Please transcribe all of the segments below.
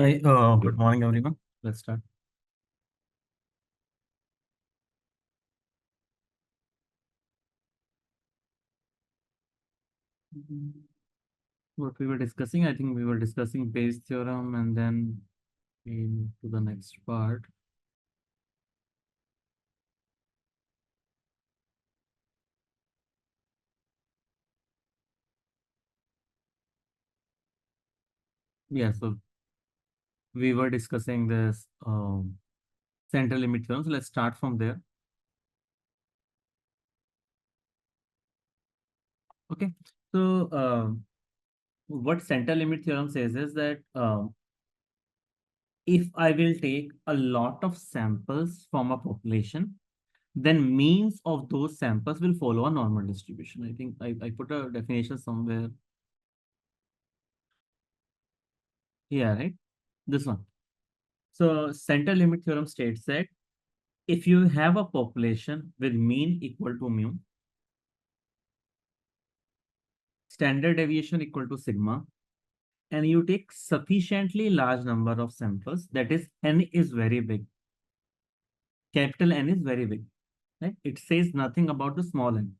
Hi, good morning, everyone. Let's start. What we were discussing, I think we were discussing Bayes theorem, and then we move to the next part. Yeah, so we were discussing this central limit theorem. So let's start from there. Okay. So what central limit theorem says is that if I will take a lot of samples from a population, then means of those samples will follow a normal distribution. I think I put a definition somewhere. Yeah, right. This one. So central limit theorem states that if you have a population with mean equal to mu, standard deviation equal to sigma, and you take sufficiently large number of samples, that is n is very big. Capital N is very big. Right? It says nothing about the small n.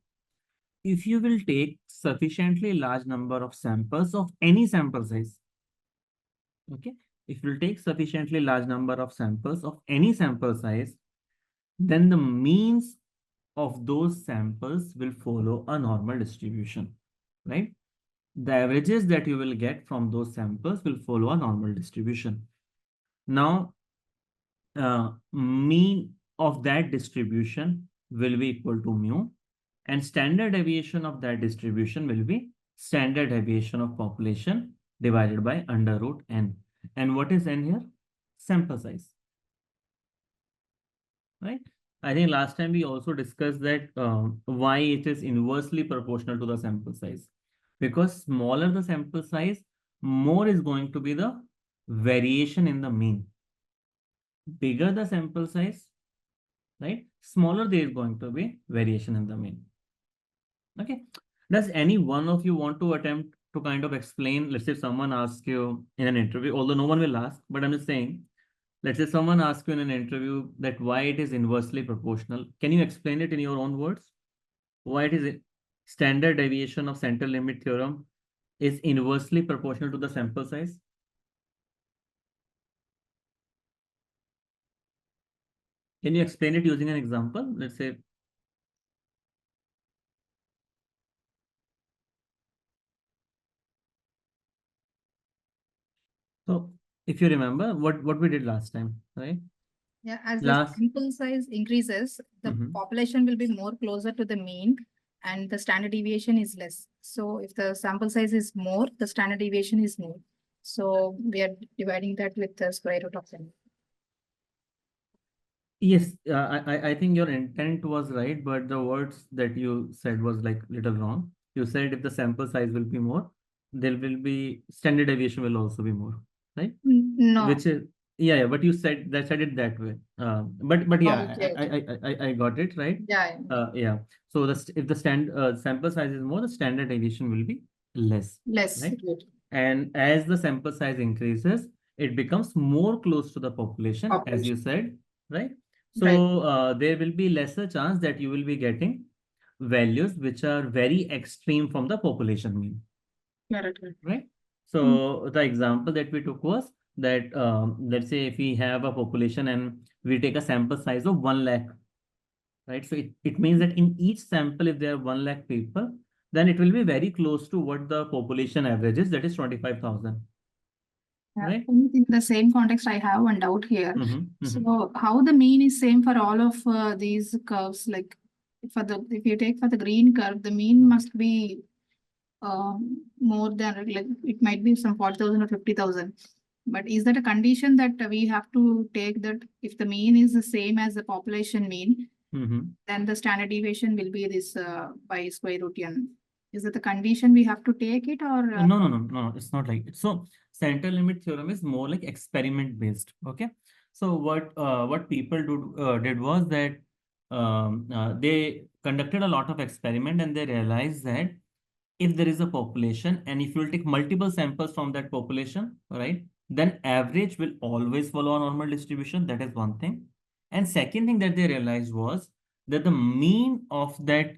If you will take sufficiently large number of samples of any sample size, okay, if you will take sufficiently large number of samples of any sample size, then the means of those samples will follow a normal distribution, right? The averages that you will get from those samples will follow a normal distribution. Now, mean of that distribution will be equal to mu, and standard deviation of that distribution will be standard deviation of population divided by under root n. And what is n here? Sample size, right? I think last time we also discussed that why it is inversely proportional to the sample size. Because smaller the sample size, more is going to be the variation in the mean. Bigger the sample size, right? Smaller there is going to be variation in the mean. Okay. Does any one of you want to attempt to kind of explain? Let's say someone asks you in an interview, although no one will ask, but I'm just saying, let's say someone asks you in an interview that why it is inversely proportional. Can you explain it in your own words? Why it is standard deviation of central limit theorem is inversely proportional to the sample size? Can you explain it using an example? Let's say, so if you remember what we did last time, right? Yeah, as the Last, sample size increases, the population will be more closer to the mean and the standard deviation is less. So if the sample size is more, the standard deviation is more. So we are dividing that with the square root of n. yes, I think your intent was right, but the words that you said was like little wrong. You said if the sample size will be more, there will be standard deviation will also be more, right? No. Which is yeah, but you said it that way. But yeah, Okay. I got it right. Yeah. Yeah. So if the sample size is more, the standard deviation will be less, Less. right? Good. And as the sample size increases, it becomes more close to the population, as you said, right? So there will be lesser chance that you will be getting values which are very extreme from the population mean. Correct. Right? So the example that we took was that let's say if we have a population and we take a sample size of 1 lakh, right? So it means that in each sample, if there are 1 lakh people, then it will be very close to what the population average is, that is 25,000. Right? In the same context, I have one doubt here. So how the mean is same for all of these curves? Like if you take for the green curve, the mean must be more than like it might be some 40,000 or 50,000. But is that a condition that we have to take that if the mean is the same as the population mean, then the standard deviation will be this by square root n? Is that the condition we have to take it or? No, it's not like it. So central limit theorem is more like experiment based. Okay. So what people did was that they conducted a lot of experiment and they realized that if there is a population and if you will take multiple samples from that population, right? then average will always follow a normal distribution. That is one thing. And second thing that they realized was that the mean of that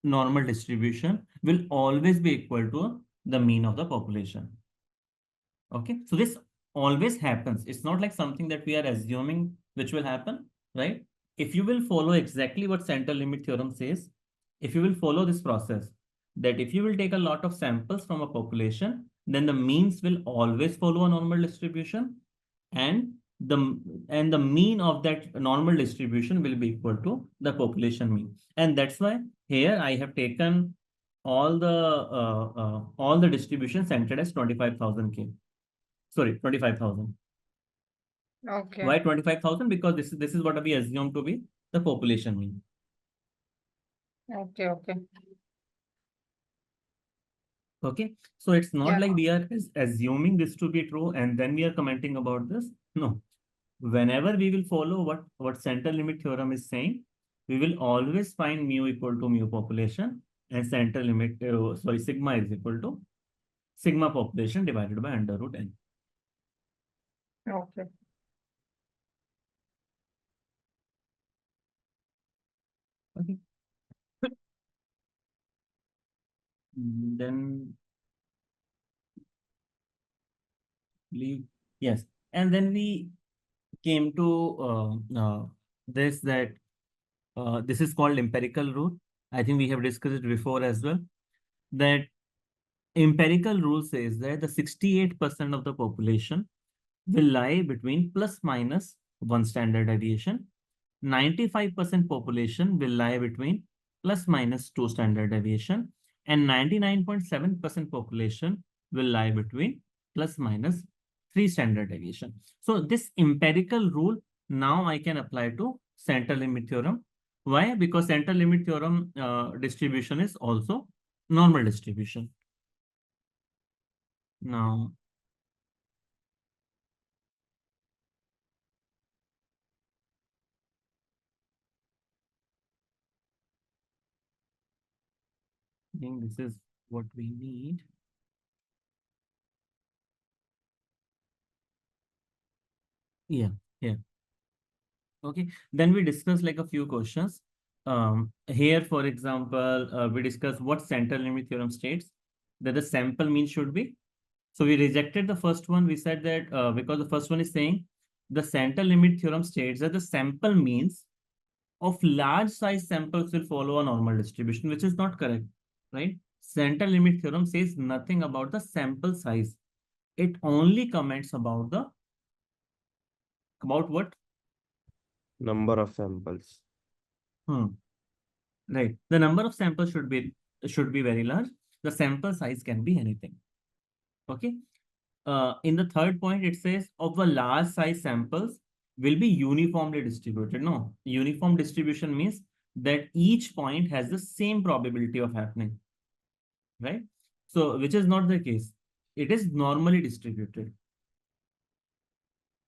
normal distribution will always be equal to the mean of the population. Okay, so this always happens. It's not like something that we are assuming which will happen, right? If you will follow exactly what central limit theorem says, if you will follow this process, that if you will take a lot of samples from a population, then the means will always follow a normal distribution, and the and the mean of that normal distribution will be equal to the population mean. And that's why here I have taken all the distribution centered as 25,000 K. Sorry, 25,000. Okay. Why 25,000? Because this is what we assume to be the population mean. Okay. Okay. Okay, so it's not Yeah. like we are assuming this to be true and then we are commenting about this. No, whenever we will follow what central limit theorem is saying, we will always find mu equal to mu population, and central limit sigma is equal to sigma population divided by under root n. Okay. Okay. Then leave. Yes, and then we came to this that this is called empirical rule. I think we have discussed it before as well. That empirical rule says that the 68% of the population will lie between plus minus one standard deviation. 95% population will lie between plus minus two standard deviation, and 99.7% population will lie between plus minus three standard deviation. So this empirical rule now I can apply to central limit theorem. Why? Because central limit theorem distribution is also normal distribution. Now, I think this is what we need. Yeah, yeah. Okay. Then we discuss like a few questions. Here, for example, we discuss what central limit theorem states that the sample mean should be. So we rejected the first one. We said that because the first one is saying the central limit theorem states that the sample means of large size samples will follow a normal distribution, which is not correct, right? Central limit theorem says nothing about the sample size. It only comments about what? Number of samples. Right. The number of samples should be very large. The sample size can be anything. Okay. In the third point, it says of a large size samples will be uniformly distributed. No, uniform distribution means that each point has the same probability of happening, right? So, which is not the case. It is normally distributed.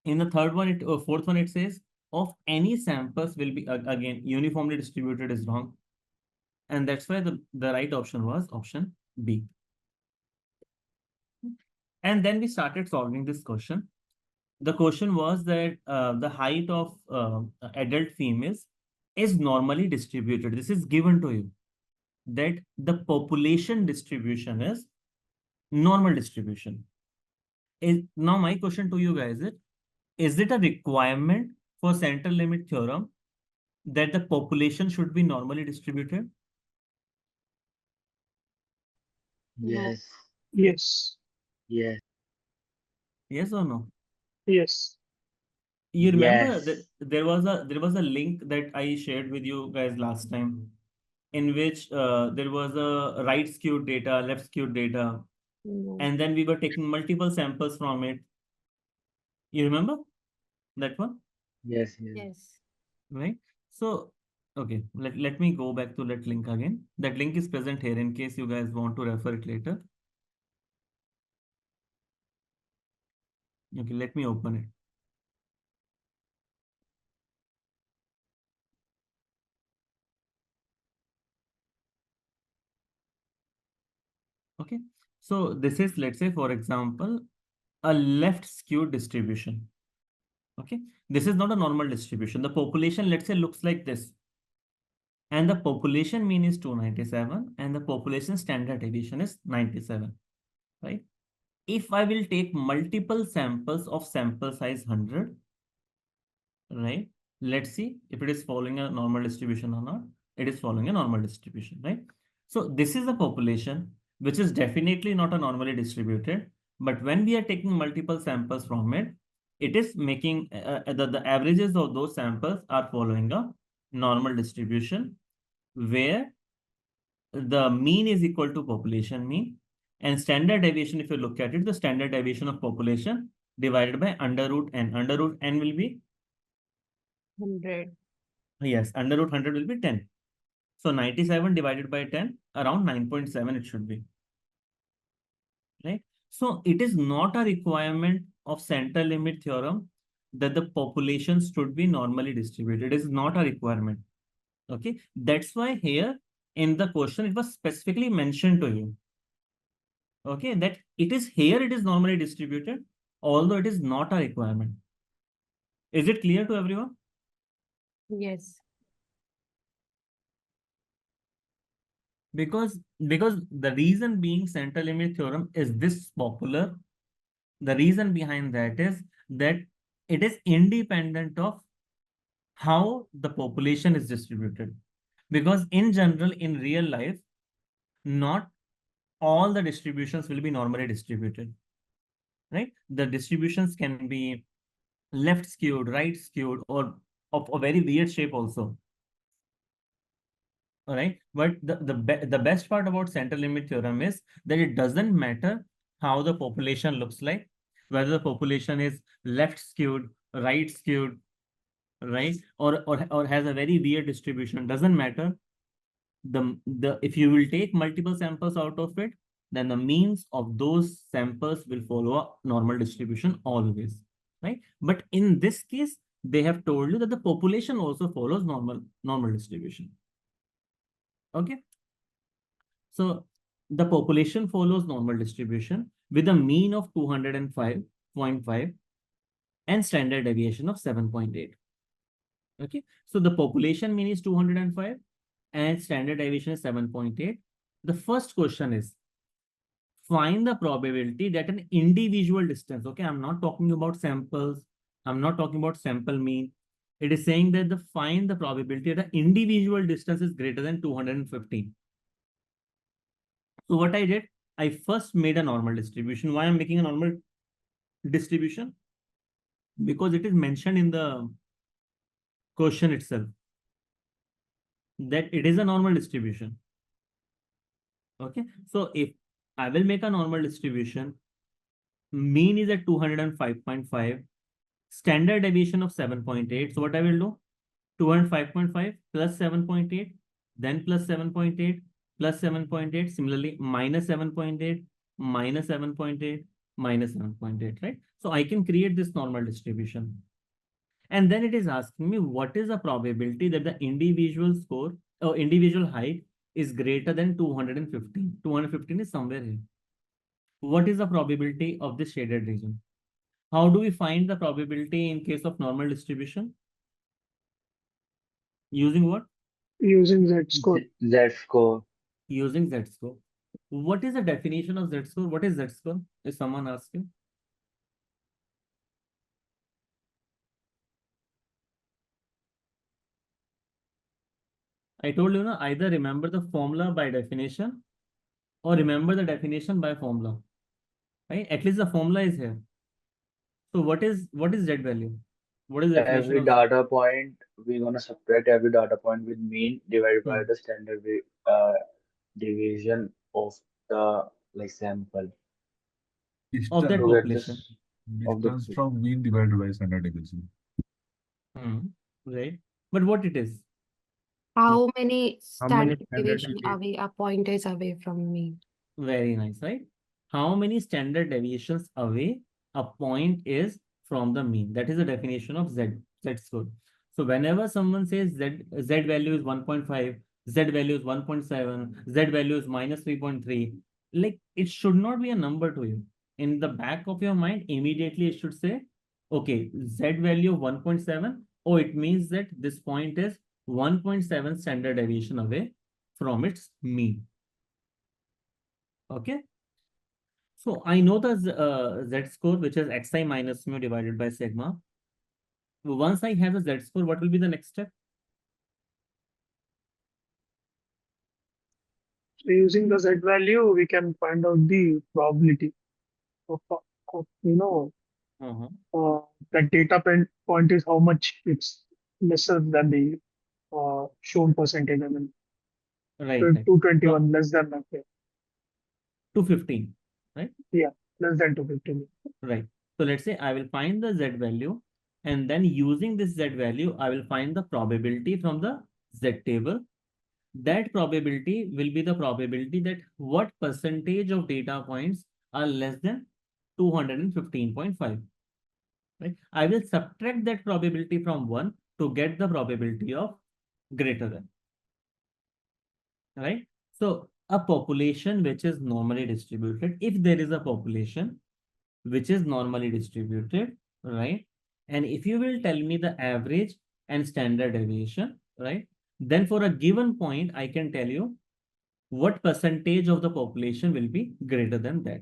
In the fourth one, it says of any samples will be, again, uniformly distributed is wrong. And that's why the right option was option B. And then we started solving this question. The question was that the height of adult females is normally distributed. This is given to you, that the population distribution is normal distribution. Now my question to you guys is it a requirement for central limit theorem that the population should be normally distributed? Yes. Yes. Yes. Yes or no? Yes. You remember Yes. that there was a link that I shared with you guys last time, in which there was a right skewed data, left skewed data, and then we were taking multiple samples from it. You remember that one, Yes. Yes. Yes. right? So, okay, let me go back to that link again. That link is present here in case you guys want to refer it later. Okay, let me open it. Okay, so this is, let's say, for example, a left skewed distribution. Okay, this is not a normal distribution. The population, let's say, looks like this. And the population mean is 297 and the population standard deviation is 97, right? If I will take multiple samples of sample size 100, right? Let's see if it is following a normal distribution or not. It is following a normal distribution, right? So this is a population which is definitely not a normally distributed, but when we are taking multiple samples from it, it is making the averages of those samples are following a normal distribution where the mean is equal to population mean, and standard deviation, if you look at it, the standard deviation of population divided by under root n. Under root n will be 100. Yes, under root 100 will be 10. So 97 divided by 10, around 9.7 it should be. Right? So it is not a requirement of central limit theorem that the populations should be normally distributed. It is not a requirement. Okay, that's why here in the question it was specifically mentioned to you. Okay, that it is here, it is normally distributed, although it is not a requirement. Is it clear to everyone? Yes. Because the reason being central limit theorem is this popular, the reason behind that is that it is independent of how the population is distributed. Because in general, in real life, not all the distributions will be normally distributed, right? The distributions can be left skewed, right skewed, or of a very weird shape also. All right, but the best part about central limit theorem is that it doesn't matter how the population looks like, whether the population is left skewed, right skewed, right, or has a very weird distribution, doesn't matter. The if you will take multiple samples out of it, then the means of those samples will follow a normal distribution always, right? But in this case, they have told you that the population also follows normal distribution. Okay. So the population follows normal distribution with a mean of 205.5 and standard deviation of 7.8. Okay. So the population mean is 205 and standard deviation is 7.8. The first question is find the probability that an individual distance, okay, I'm not talking about samples, I'm not talking about sample mean. It is saying that find the probability that the individual distance is greater than 215. So what I did, I first made a normal distribution. Why I'm making a normal distribution? Because it is mentioned in the question itself that it is a normal distribution. Okay, so if I will make a normal distribution, mean is at 205.5, standard deviation of 7.8. So what I will do, 205.5 plus 7.8, then plus 7.8, plus 7.8, similarly minus 7.8, minus 7.8, minus 7.8, right? So I can create this normal distribution. And then it is asking me what is the probability that the individual score or individual height is greater than 215. 215 is somewhere here. What is the probability of this shaded region? How do we find the probability in case of normal distribution? Using what? Using Z-score. Z-score. Using Z-score. What is the definition of Z-score? What is Z-score? Is someone asking? I told you, either remember the formula by definition or remember the definition by formula. Right? At least the formula is here. So what is Z value? What is the definition Every of data point, we're gonna subtract every data point with mean divided by the standard deviation of the sample of that to get population? this of the Distance from mean divided by standard deviation. Right. But what it is? How many How many standard standard deviation are we pointers away from mean? Very nice, right? How many standard deviations away a point is from the mean? That is the definition of Z-score. So whenever someone says Z value is 1.5, Z value is 1.7, Z value is minus 3.3, like it should not be a number to you. in the back of your mind, immediately it should say, okay, Z value of 1.7. Oh, it means that this point is 1.7 standard deviation away from its mean. Okay. So I know the Z score, which is xi minus mu divided by sigma. Once I have the Z score, what will be the next step? So using the Z value, we can find out the probability of, of that data point is how much it's lesser than the shown percentage. I mean, Right. 221 less than that. Yeah. 215, right? Yeah, less than 215. Right. So let's say I will find the Z value, and then using this Z value, I will find the probability from the Z table. That probability will be the probability that what percentage of data points are less than 215.5. Right? I will subtract that probability from 1 to get the probability of greater than. Right? So a population which is normally distributed, if there is a population which is normally distributed, right? And if you will tell me the average and standard deviation, right? Then for a given point, I can tell you what percentage of the population will be greater than that.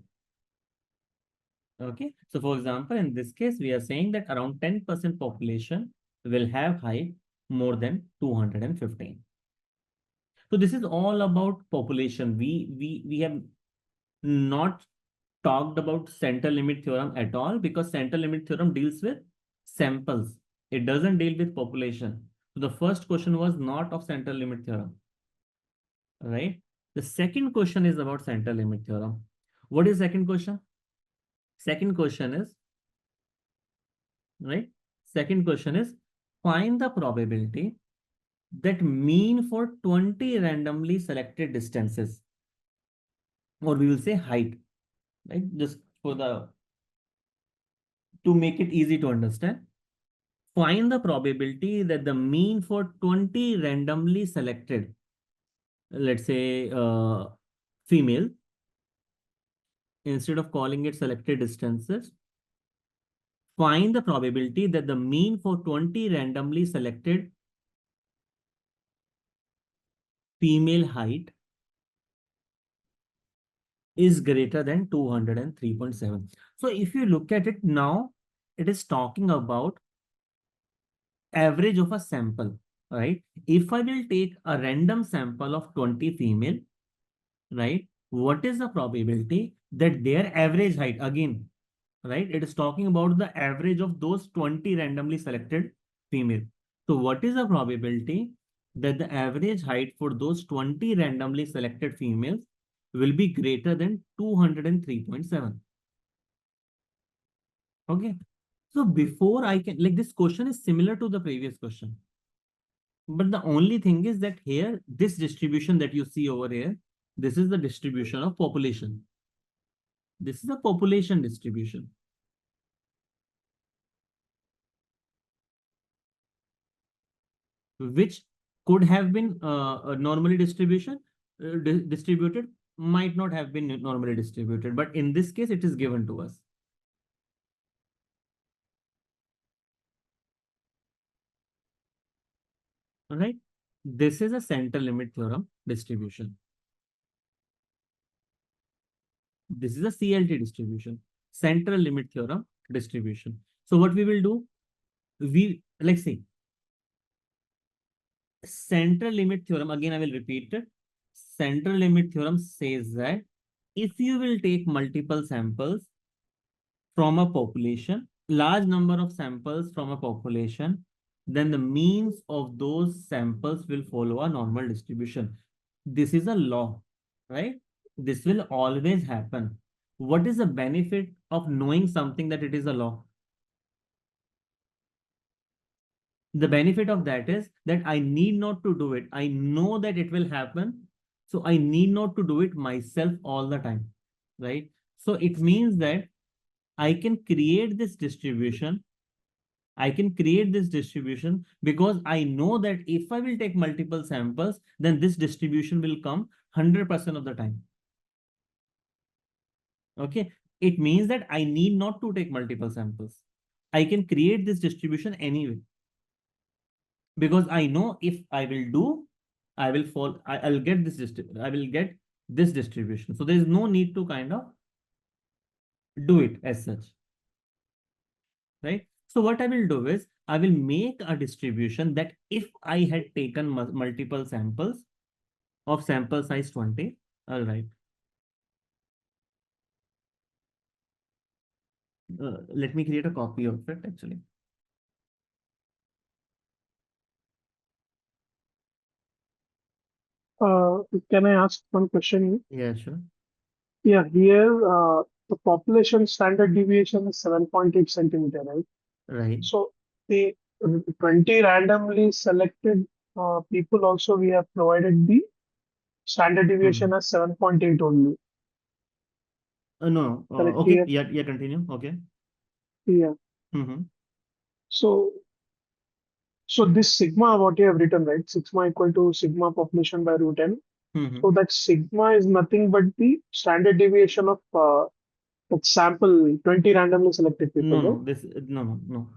Okay. So for example, in this case, we are saying that around 10% population will have height more than 215. So this is all about population. We have not talked about central limit theorem at all, because central limit theorem deals with samples. It doesn't deal with population. So the first question was not of central limit theorem, right? The second question is about central limit theorem. What is second question? Second question is, right? Second question is, find the probability that mean for 20 randomly selected distances, or we will say height, right? Just for the, to make it easy to understand. Find the probability that the mean for 20 randomly selected, let's say female, instead of calling it selected distances, find the probability that the mean for 20 randomly selected female height is greater than 203.7. So if you look at it now, it is talking about average of a sample, right? If I will take a random sample of 20 female, right? What is the probability that their average height, again, right? It is talking about the average of those 20 randomly selected female. So what is the probability that the average height for those 20 randomly selected females will be greater than 203.7? Okay. So before I can, like, this question is similar to the previous question. But the only thing is that here, this distribution that you see over here, this is the distribution of population. This is a population distribution. Which could have been normally distributed, might not have been normally distributed. But in this case, it is given to us. All right. This is a central limit theorem distribution. This is a CLT distribution, central limit theorem distribution. So what we will do, let's see, central limit theorem, again I will repeat it. Central limit theorem says that if you will take multiple samples from a population, large number of samples from a population, then the means of those samples will follow a normal distribution. This is a law, right? This will always happen. What is the benefit of knowing something that it is a law? The benefit of that is that I need not to do it. I know that it will happen. So I need not to do it myself all the time, right? So it means that I can create this distribution. I can create this distribution because I know that if I will take multiple samples, then this distribution will come 100% of the time. Okay. it means that I need not to take multiple samples. I can create this distribution anyway. Because I know if I will do, I will fall, I'll get this I will get this distribution. So there is no need to kind of do it as such. Right? So what I will do is I will make a distribution that if I had taken multiple samples of sample size 20, all right. Let me create a copy of it actually. Can I ask one question? Yeah, sure. Yeah, here the population standard deviation is 7.8 centimeter, right? Right. So the 20 randomly selected people also we have provided the standard deviation as 7.8 only. No, Correct okay, here. yeah, continue. Okay. Yeah. So this sigma what you have written, right? Sigma equal to sigma population by root n. So that sigma is nothing but the standard deviation of that sample 20 randomly selected people, right? No.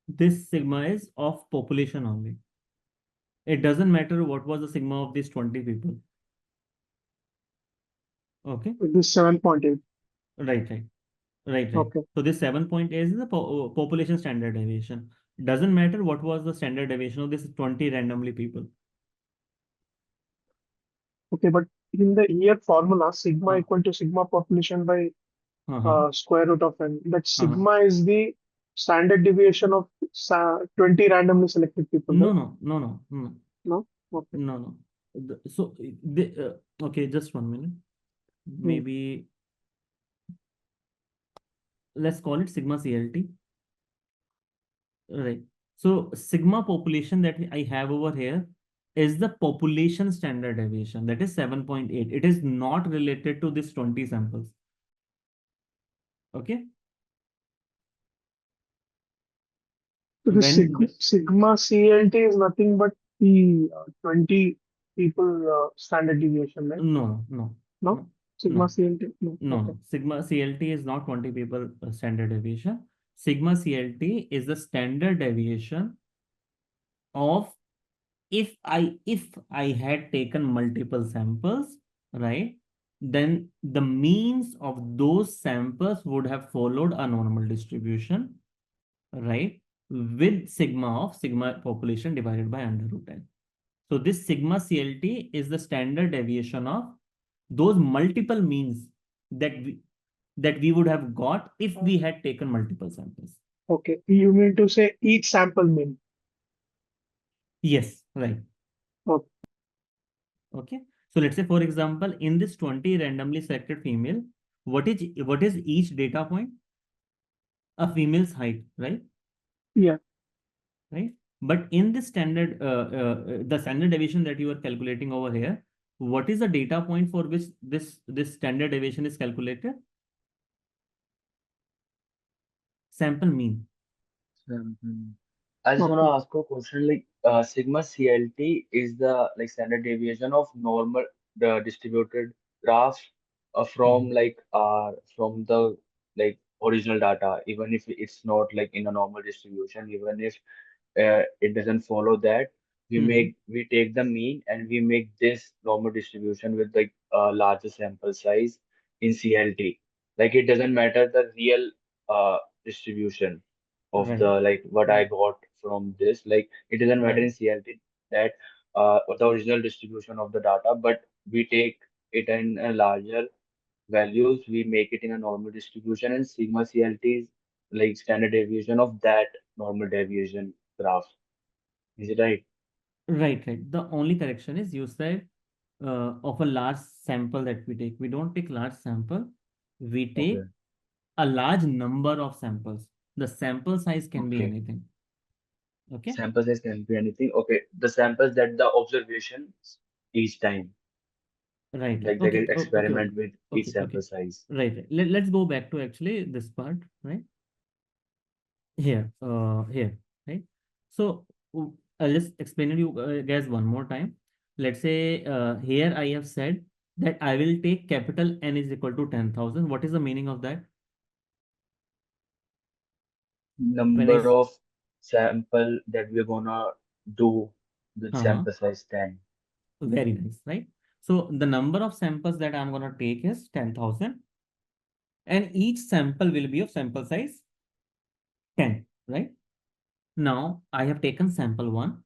This sigma is of population only. It doesn't matter what was the sigma of these 20 people. Okay. This 7.8. Right. Okay. So this 7.8 is the population standard deviation. Doesn't matter what was the standard deviation of this 20 randomly people. Okay, but in the here formula, sigma equal to sigma population by square root of n. That sigma is the standard deviation of 20 randomly selected people. Right? No. No? Okay. No. So, okay, just 1 minute. Maybe let's call it sigma CLT. Right. So sigma population that I have over here is the population standard deviation, that is 7.8. It is not related to this 20 samples. Okay. So the sigma CLT is nothing but the 20 people standard deviation, right? No. Sigma CLT? No. No. Sigma CLT is not 20 people standard deviation. Sigma CLT is the standard deviation of if I had taken multiple samples, right, then the means of those samples would have followed a normal distribution, right, with sigma population divided by under root n. So this sigma CLT is the standard deviation of those multiple means that we would have got if we had taken multiple samples. Okay, you mean to say each sample mean? Yes, right. Okay. So let's say, for example, in this 20 randomly selected female, what is each data point? A female's height, right? Yeah. Right. But in this standard, the standard deviation that you are calculating over here, what is the data point for which this standard deviation is calculated? Sample mean. I just want to ask a question like sigma CLT is the like standard deviation of normal the distributed graph from from the like original data, even if it's not like in a normal distribution, even if it doesn't follow that, we take the mean and we make this normal distribution with like a larger sample size in CLT. Like it doesn't matter the real distribution of the like what I got from this. Like it doesn't matter in CLT that the original distribution of the data, but we take it in a larger values, we make it in a normal distribution, and sigma CLT is like standard deviation of that normal deviation graph. Is it right? Right. The only correction is you said of a large sample that we take. We don't take large sample. We take a large number of samples. The sample size can be anything. Okay. Sample size can be anything. Okay. The samples that the observations each time. Right. Like they will experiment with each sample size. Right. Let's go back to actually this part, right? Here, right? So I'll just explain it to you guys one more time. Let's say here I have said that I will take capital N is equal to 10,000. What is the meaning of that? Number of sample that we're gonna do with sample size 10. Very nice, right? So the number of samples that I'm gonna take is 10,000, and each sample will be of sample size 10, right? Now I have taken sample 1.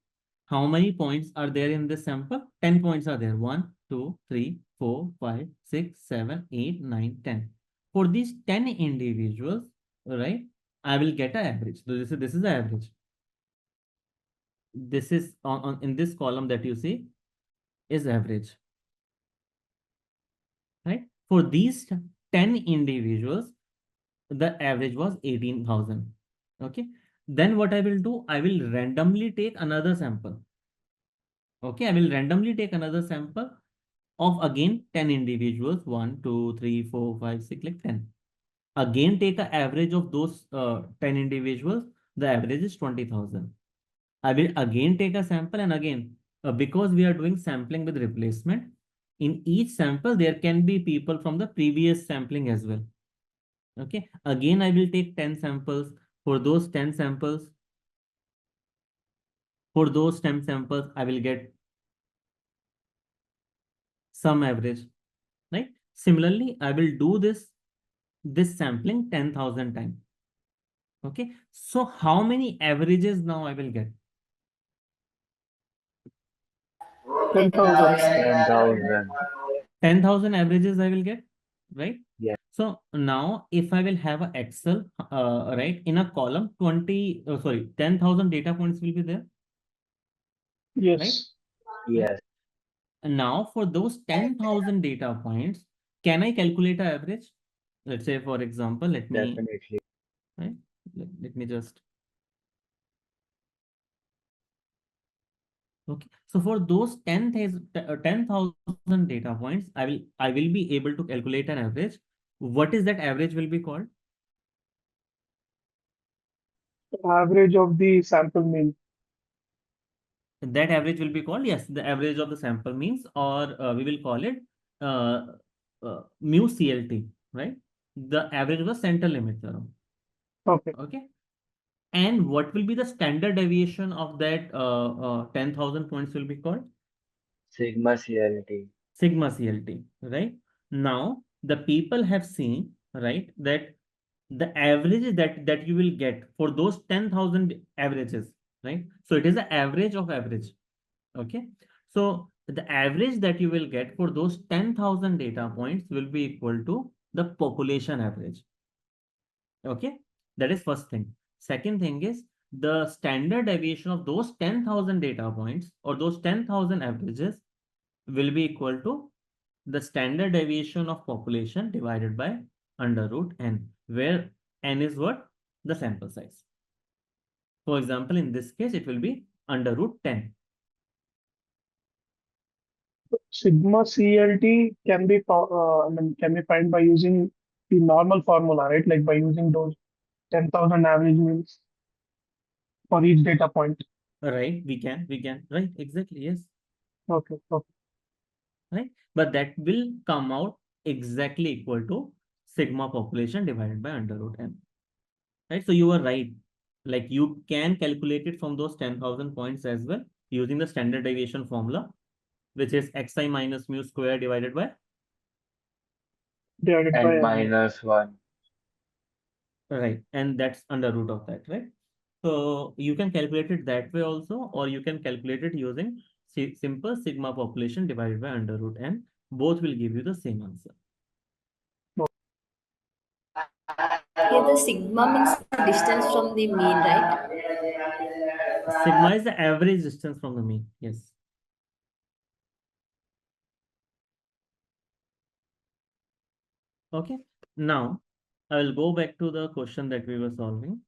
How many points are there in this sample? 10 points are there. 1, 2, 3, 4, 5, 6, 7, 8, 9, 10. For these 10 individuals, right, I will get an average. So this is the average. This is on in this column that you see is average, right? For these 10 individuals, the average was 18,000. Okay. Then what I will do, I will randomly take another sample. Okay, I will randomly take another sample of again 10 individuals, 1, 2, 3, 4, 5, 6, like 10. Again, take an average of those 10 individuals. The average is 20,000. I will again take a sample, and again, because we are doing sampling with replacement, in each sample, there can be people from the previous sampling as well. Okay, again, I will take 10 samples. For those 10 samples, I will get some average, right? Similarly, I will do this sampling 10,000 times. Okay, so how many averages now I will get? 10,000. 10,000. 10,000 averages I will get, right? Yeah. So now if I will have an Excel, right, in a column, 10,000 data points will be there, right? Yes. Yes. And now for those 10,000 data points, can I calculate an average? Let's say, for example, Definitely. right? Let me just. Okay, so for those 10,000 data points, I will be able to calculate an average. What is that average will be called? Average of the sample mean. That average will be called, yes, the average of the sample means, or we will call it uh, mu CLT, right? The average of the central limit theorem. Okay. Okay. And what will be the standard deviation of that 10,000 points will be called? Sigma CLT. Sigma CLT, right? Now, the people have seen, right, that the averages that you will get for those 10,000 averages, right? So it is the average of average. Okay. So the average that you will get for those 10,000 data points will be equal to the population average. Okay. That is first thing. Second thing is the standard deviation of those 10,000 data points or those 10,000 averages will be equal to the standard deviation of population divided by under root n, where n is what? The sample size. For example, in this case, it will be under root 10. Sigma CLT can be can be found by using the normal formula, right? Like by using those 10,000 average means for each data point. Right? We can, right? Exactly. Yes. Okay. Okay. Right? But that will come out exactly equal to sigma population divided by under root n. Right? So you are right. Like you can calculate it from those 10,000 points as well using the standard deviation formula, which is xi minus mu square divided by. Divided by And n. minus 1. Right. And that's under root of that, right? So you can calculate it that way also, or you can calculate it using simple sigma population divided by under root n. Both will give you the same answer. Here the sigma means the distance from the mean, right? Sigma is the average distance from the mean. Yes. Okay. Now I will go back to the question that we were solving.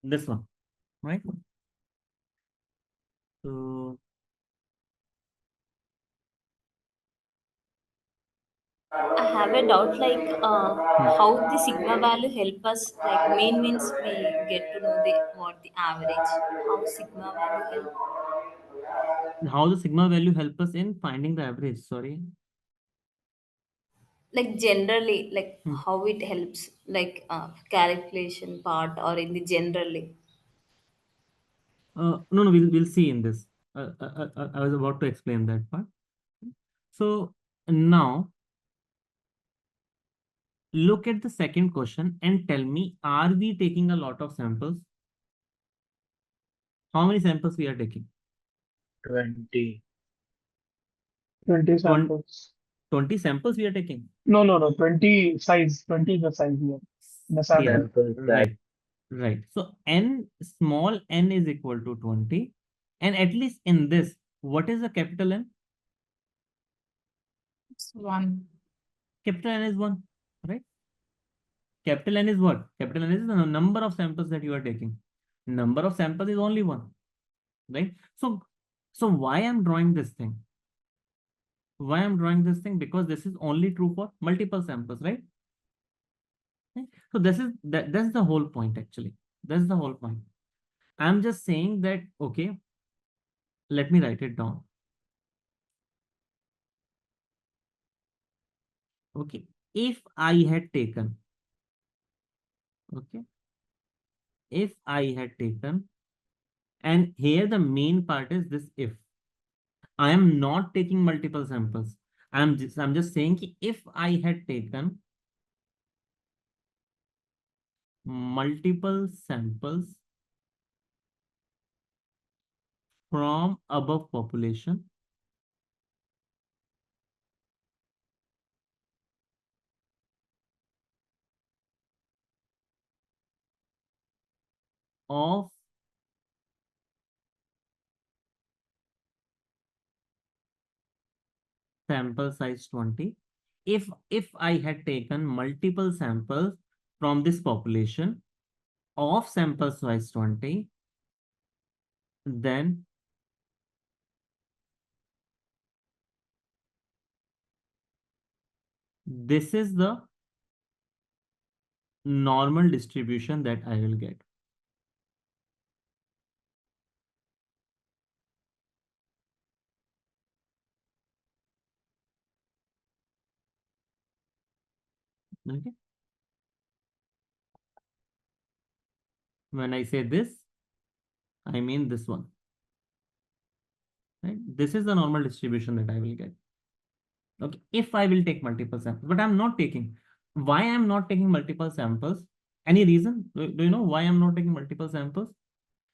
This one, right? So I have a doubt like how the sigma value help us, like mean means we get to know the what the average. How sigma value help? how the sigma value help us in finding the average? Sorry. like generally, like Hmm. how it helps, like calculation part or in the generally. No, we'll see in this. I was about to explain that part. So now look at the second question and tell me, are we taking a lot of samples? How many samples we are taking? 20. 20 samples. 20 samples we are taking. No, 20 size. 20 is the size here. The sample. Sample Right. size. Right. So n, small n is equal to 20. And at least in this, what is the capital N? It's 1. Capital N is 1, right? Capital N is what? Capital N is the number of samples that you are taking. Number of samples is only 1, right? So why I'm drawing this thing? Why I'm drawing this thing? Because this is only true for multiple samples, right? Okay. So that's the whole point actually. That's the whole point. I'm just saying that, okay, let me write it down. Okay, if I had taken, okay, if I had taken, and here the main part is this if. I am not taking multiple samples. I'm just saying ki if I had taken multiple samples from above population, of sample size 20, if I had taken multiple samples from this population of sample size 20, then this is the normal distribution that I will get. Okay. When I say this, I mean this one. Right? This is the normal distribution that I will get. Okay, if I will take multiple samples, but I'm not taking. Why I'm not taking multiple samples? Any reason? Do you know why I'm not taking multiple samples?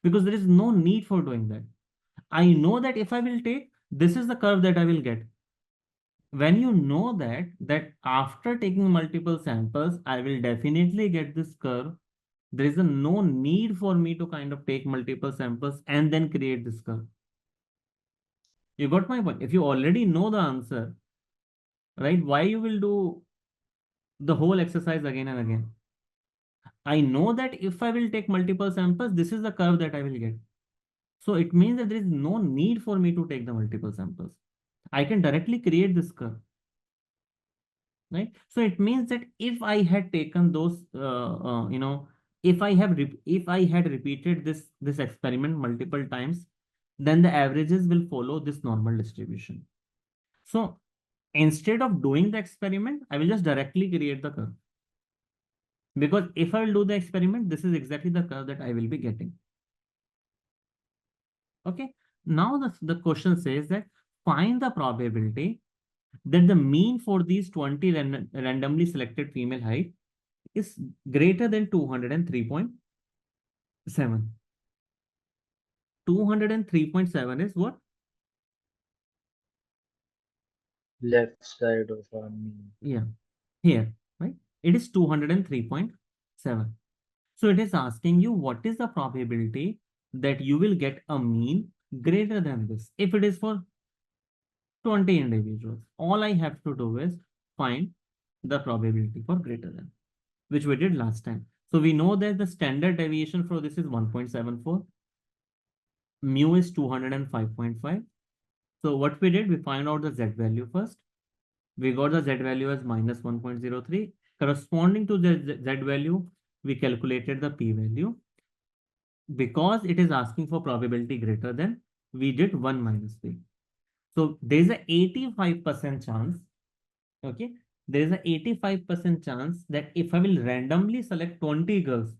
Because there is no need for doing that. I know that if I will take, this is the curve that I will get. When you know that after taking multiple samples, I will definitely get this curve. There is no need for me to kind of take multiple samples and then create this curve. You got my point? If you already know the answer, right, why you will do the whole exercise again and again? I know that if I will take multiple samples, this is the curve that I will get. So it means that there is no need for me to take the multiple samples. I can directly create this curve. Right? So it means that if I had taken those, if I had repeated this experiment multiple times, then the averages will follow this normal distribution. So instead of doing the experiment, I will just directly create the curve. Because if I will do the experiment, this is exactly the curve that I will be getting. Okay. Now the question says that find the probability that the mean for these 20 randomly selected female height is greater than 203.7. 203.7 is what? Left side of our mean. Yeah, here, right? It is 203.7. So it is asking you what is the probability that you will get a mean greater than this. If it is for 20 individuals, all I have to do is find the probability for greater than, which we did last time. So we know that the standard deviation for this is 1.74. Mu is 205.5. So what we did, we find out the Z value first. We got the Z value as minus 1.03. Corresponding to the Z value, we calculated the P value. Because it is asking for probability greater than, we did 1 minus P. So there's a 85% chance, okay, there is a 85% chance that if I will randomly select 20 girls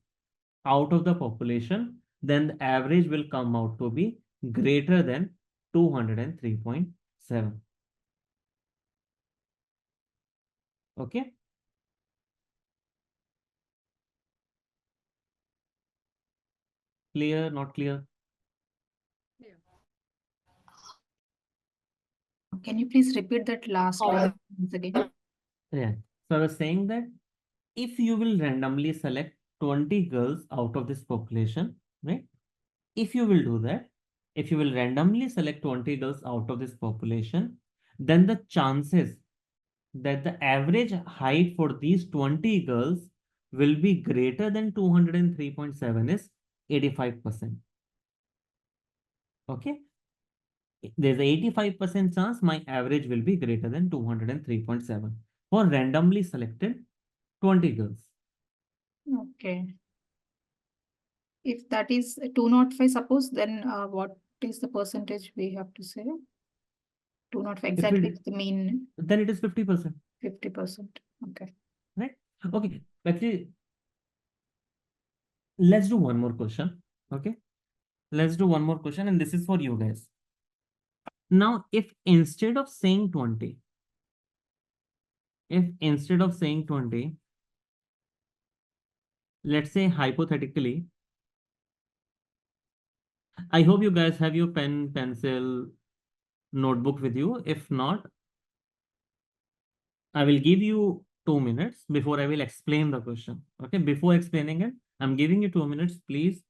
out of the population, then the average will come out to be greater than 203.7. Okay. Clear, not clear? Can you please repeat that last line once again? Yeah. So I was saying that if you will randomly select 20 girls out of this population, right? If you will do that, if you will randomly select 20 girls out of this population, then the chances that the average height for these 20 girls will be greater than 203.7 is 85%. Okay. There's an 85% chance my average will be greater than 203.7 for randomly selected 20 girls. Okay. If that is 205, suppose, then what is the percentage we have to say? 205, exactly the mean. Then it is 50%. 50%. Okay. Right? Okay. Actually, let's do one more question. Okay. Let's do one more question, and this is for you guys. Now, if instead of saying 20, let's say hypothetically, I hope you guys have your pen, pencil, notebook with you. If not, I will give you 2 minutes before I will explain the question. Okay, before explaining it, I'm giving you 2 minutes. Please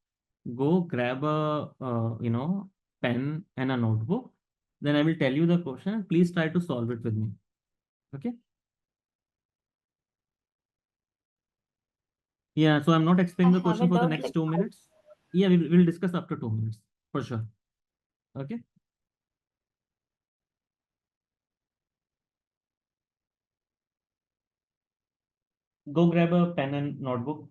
go grab a pen and a notebook. Then I will tell you the question. Please try to solve it with me. Okay. Yeah, so I'm not explaining the question for the next 2 minutes. Yeah, we'll discuss after 2 minutes for sure. Okay. Go grab a pen and notebook.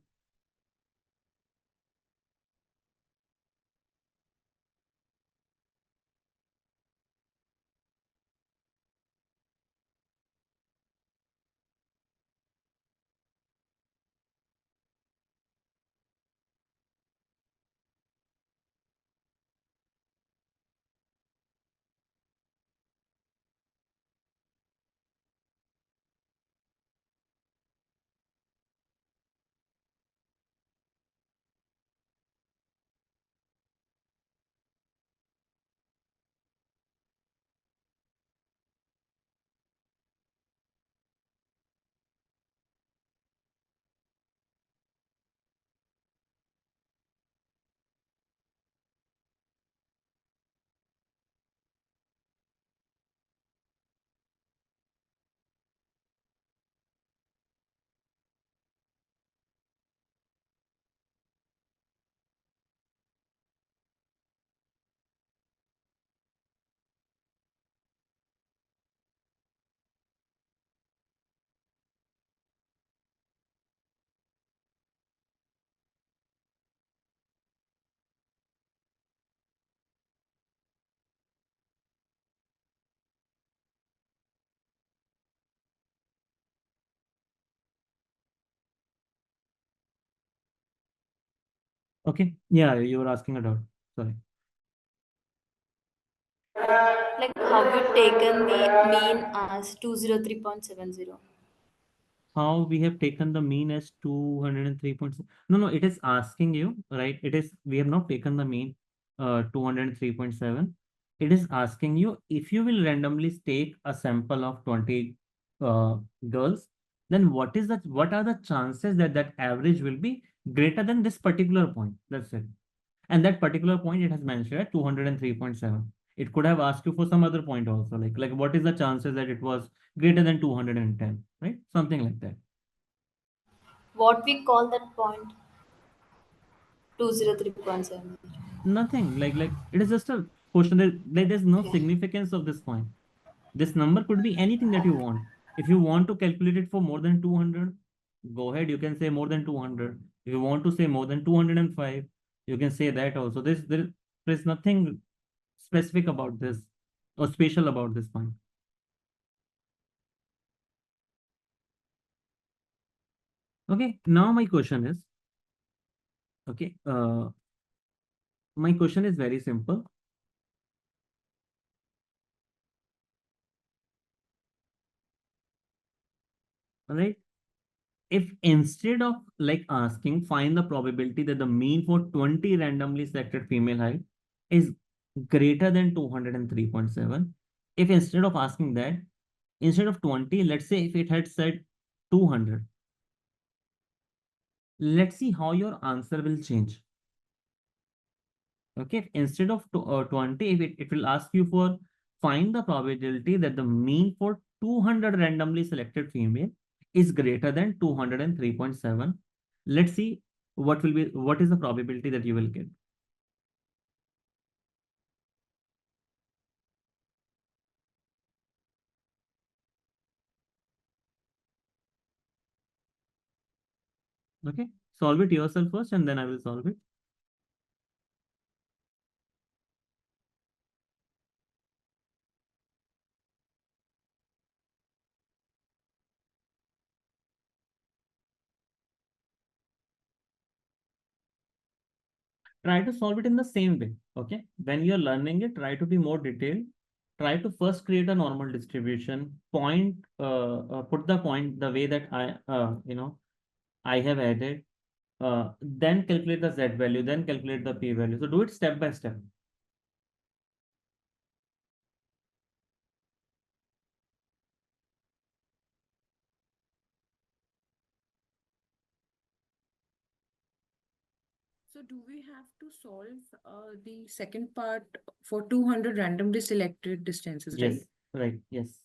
Okay. Yeah, you were asking about. Sorry. Like, have you taken the mean as 203.70? How we have taken the mean as 203.6. No, it is asking you, right? We have not taken the mean 203.7. It is asking you if you will randomly take a sample of 20 girls, then what are the chances that that average will be greater than this particular point? That's it. And that particular point it has mentioned at 203.7. It could have asked you for some other point also, like what is the chances that it was greater than 210, right? Something like that. What we call that point? 203.7. Nothing, like it is just a question. There's no significance of this point. This number could be anything that you want. If you want to calculate it for more than 200, go ahead, you can say more than 200. If you want to say more than 205, you can say that also. There's nothing specific about this or special about this point. Okay, now my question is, okay, my question is very simple. All right. If instead of like asking, find the probability that the mean for 20 randomly selected female height is greater than 203.7, if instead of asking that, instead of 20, let's say if it had said 200, let's see how your answer will change. Okay, instead of 20, if it will ask you for find the probability that the mean for 200 randomly selected female is greater than 203.7. Let's see what is the probability that you will get. Okay, solve it yourself first and then I will solve it. Try to solve it in the same way. Okay, when you're learning it, try to be more detailed. Try to first create a normal distribution point, put the point the way that I have added, then calculate the z value, then calculate the p value. So do it step by step. So do we have to solve the second part for 200 randomly selected distances, Yes, right? right, yes.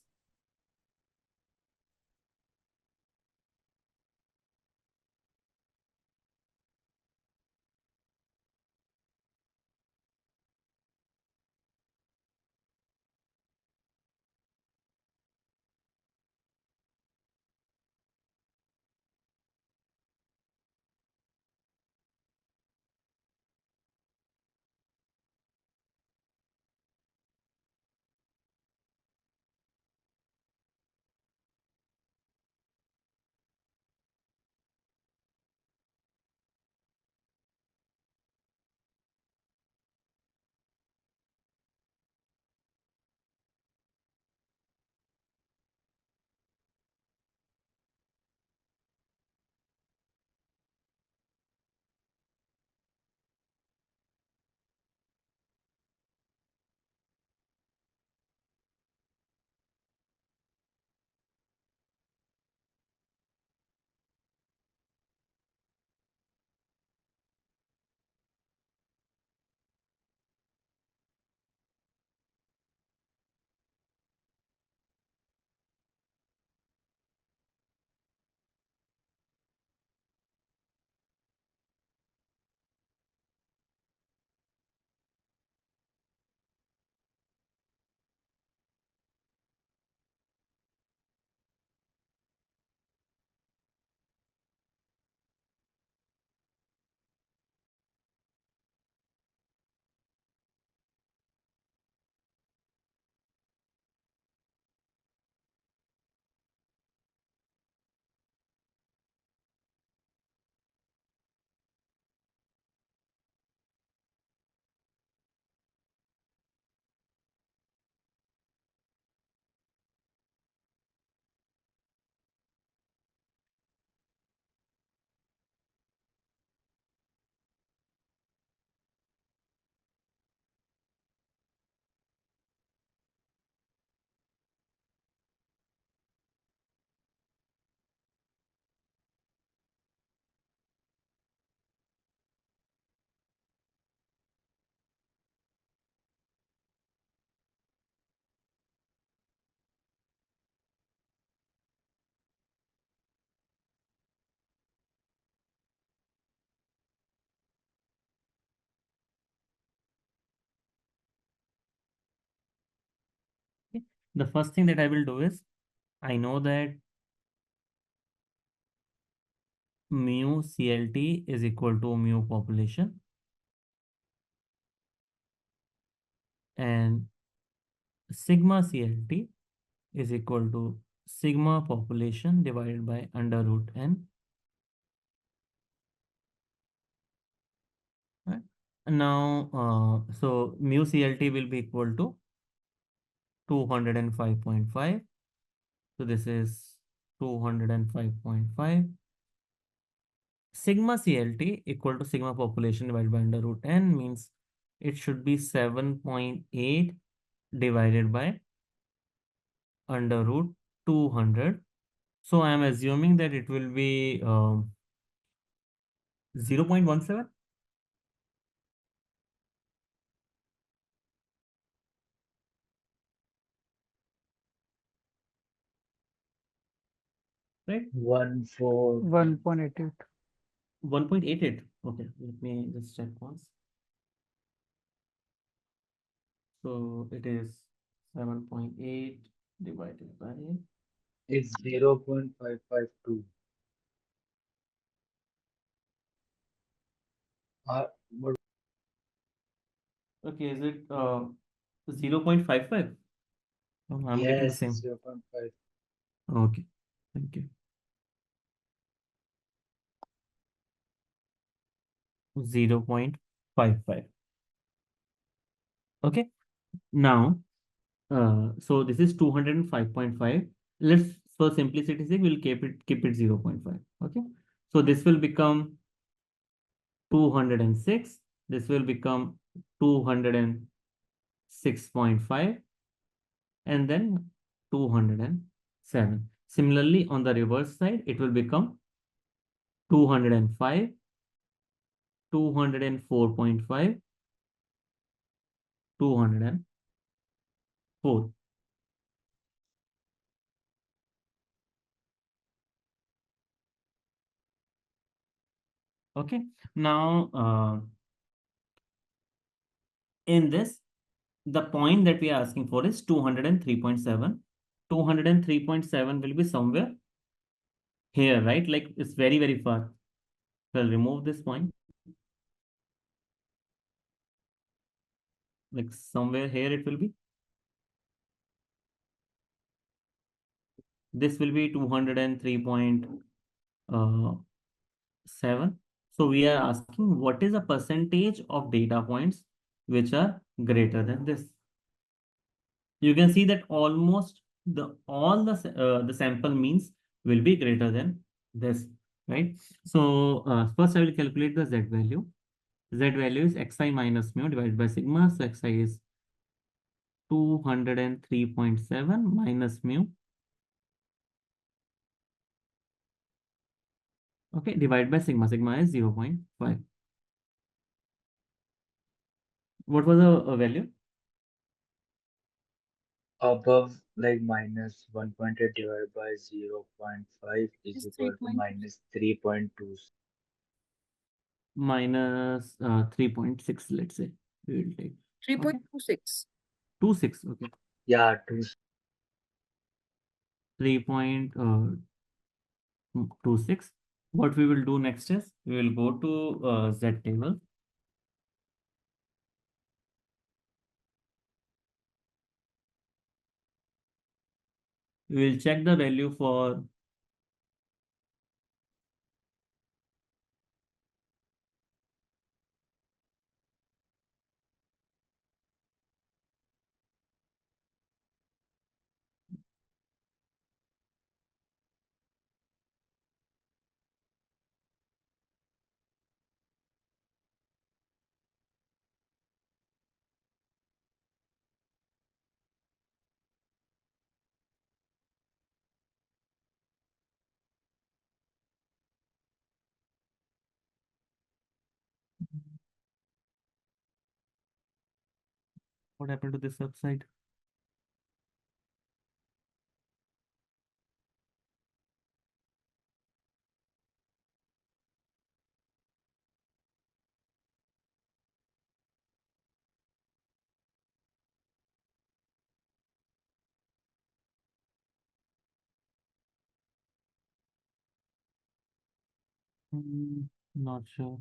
Okay. The first thing that I will do is, I know that mu CLT is equal to mu population, and sigma CLT is equal to sigma population divided by under root n. Now, so mu CLT will be equal to 205.5. So this is 205.5. Sigma CLT equal to sigma population divided by under root n, means it should be 7.8 divided by under root 200. So I am assuming that it will be 0.17. Right? 1.88. 1.88. Okay, let me just check once. So it is 7.8 divided by. It's 0.552. What? Okay, is it 0.55? Oh, I'm getting the Yes, same. 0.5. Okay, thank you. 0.55. Okay, now, so this is 205.5. Let's, for simplicity's sake, we'll keep it 0.5. Okay, so this will become 206. This will become 206.5, and then 207. Similarly, on the reverse side, it will become 205, 204.5, 204. Okay, now in this, the point that we are asking for is 203.7. 203.7 will be somewhere here, right? Like it's very, very far. We'll remove this point. Like somewhere here it will be. This will be 203.7. So we are asking what is the percentage of data points which are greater than this. You can see that almost all the sample means will be greater than this, right? So first I will calculate the z value. Z value is xi minus mu divided by sigma. So xi is 203.7 minus mu. Okay, divided by sigma. Sigma is 0.5. What was the value? Above, like, minus 1.8 divided by 0.5 is It's equal to minus 3.2. Minus 3.6, let's say. We will take 3.26. 26. Okay. Yeah, 2. 3.26. What we will do next is we will go to Z table. We will check the value for what happened to this website. Not sure.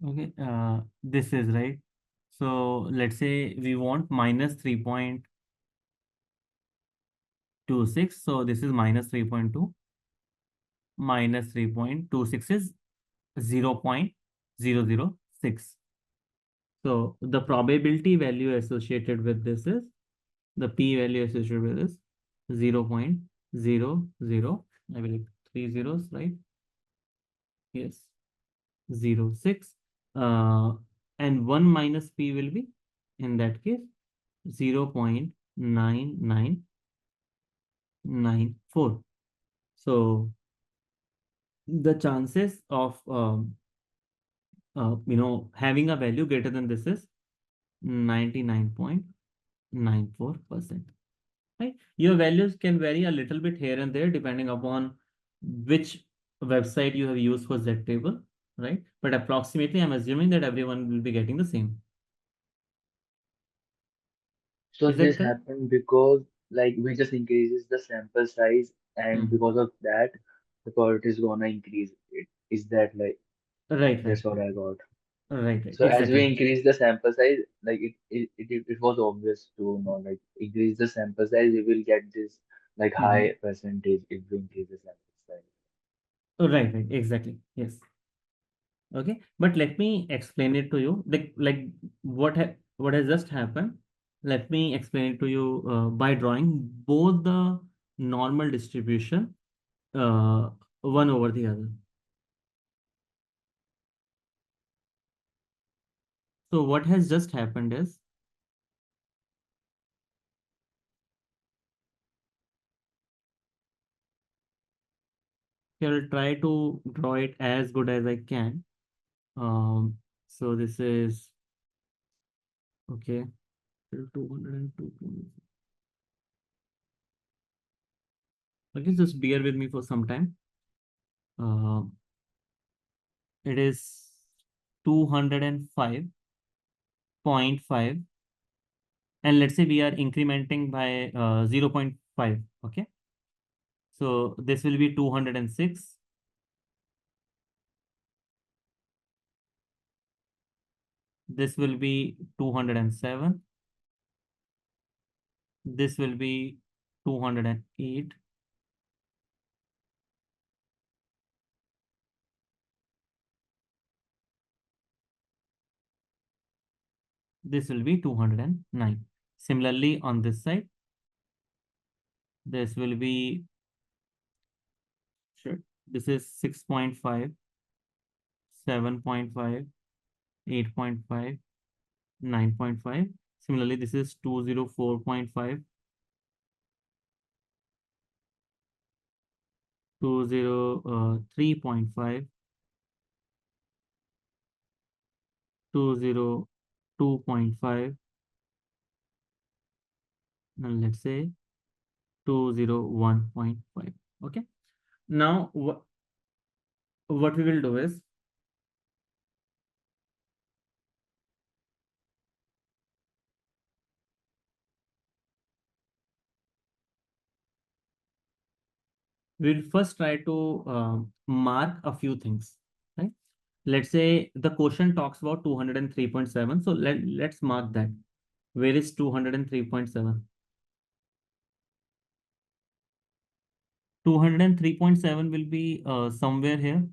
Okay, this is right. So let's say we want minus 3. 3.26. So this is minus 3.2. Minus 3.26 is 0.006. So the probability value associated with this is, the p value associated with this 0.00, I will 3 zeros, right? Yes, 0.06. And 1 minus p will be, in that case, 0.9994. So the chances of having a value greater than this is 99.94%. Right? Your values can vary a little bit here and there depending upon which website you have used for Z table, right? But approximately, I'm assuming that everyone will be getting the same. So Is that this correct? happened because like we just increases the sample size, and because of that, the probability is gonna increase. Is that like Right, right, that's what I got. right, So as we exactly. increase the sample size, like it was obvious to know, like increase the sample size, we will get this like high percentage if we increase the sample size. Right, right, exactly. Yes. Okay, but let me explain it to you. Like what has just happened. Let me explain it to you by drawing both the normal distribution one over the other. So what has just happened is, I will try to draw it as good as I can. So this is okay. 202. Okay, just bear with me for some time. It is 205.5, and let's say we are incrementing by 0.5. Okay, so this will be 206. This will be 207. This will be 208. This will be 209. Similarly, on this side, this will be, sure, this is 6.5, 7.5, 8.5, 9.5. Similarly, this is 204.5, 203.5, 202.5, and let's say 201.5. Okay. Now, what we will do is, we'll first try to mark a few things, right? Let's say the question talks about 203.7. So let's mark that. Where is 203.7? 203.7 will be somewhere here.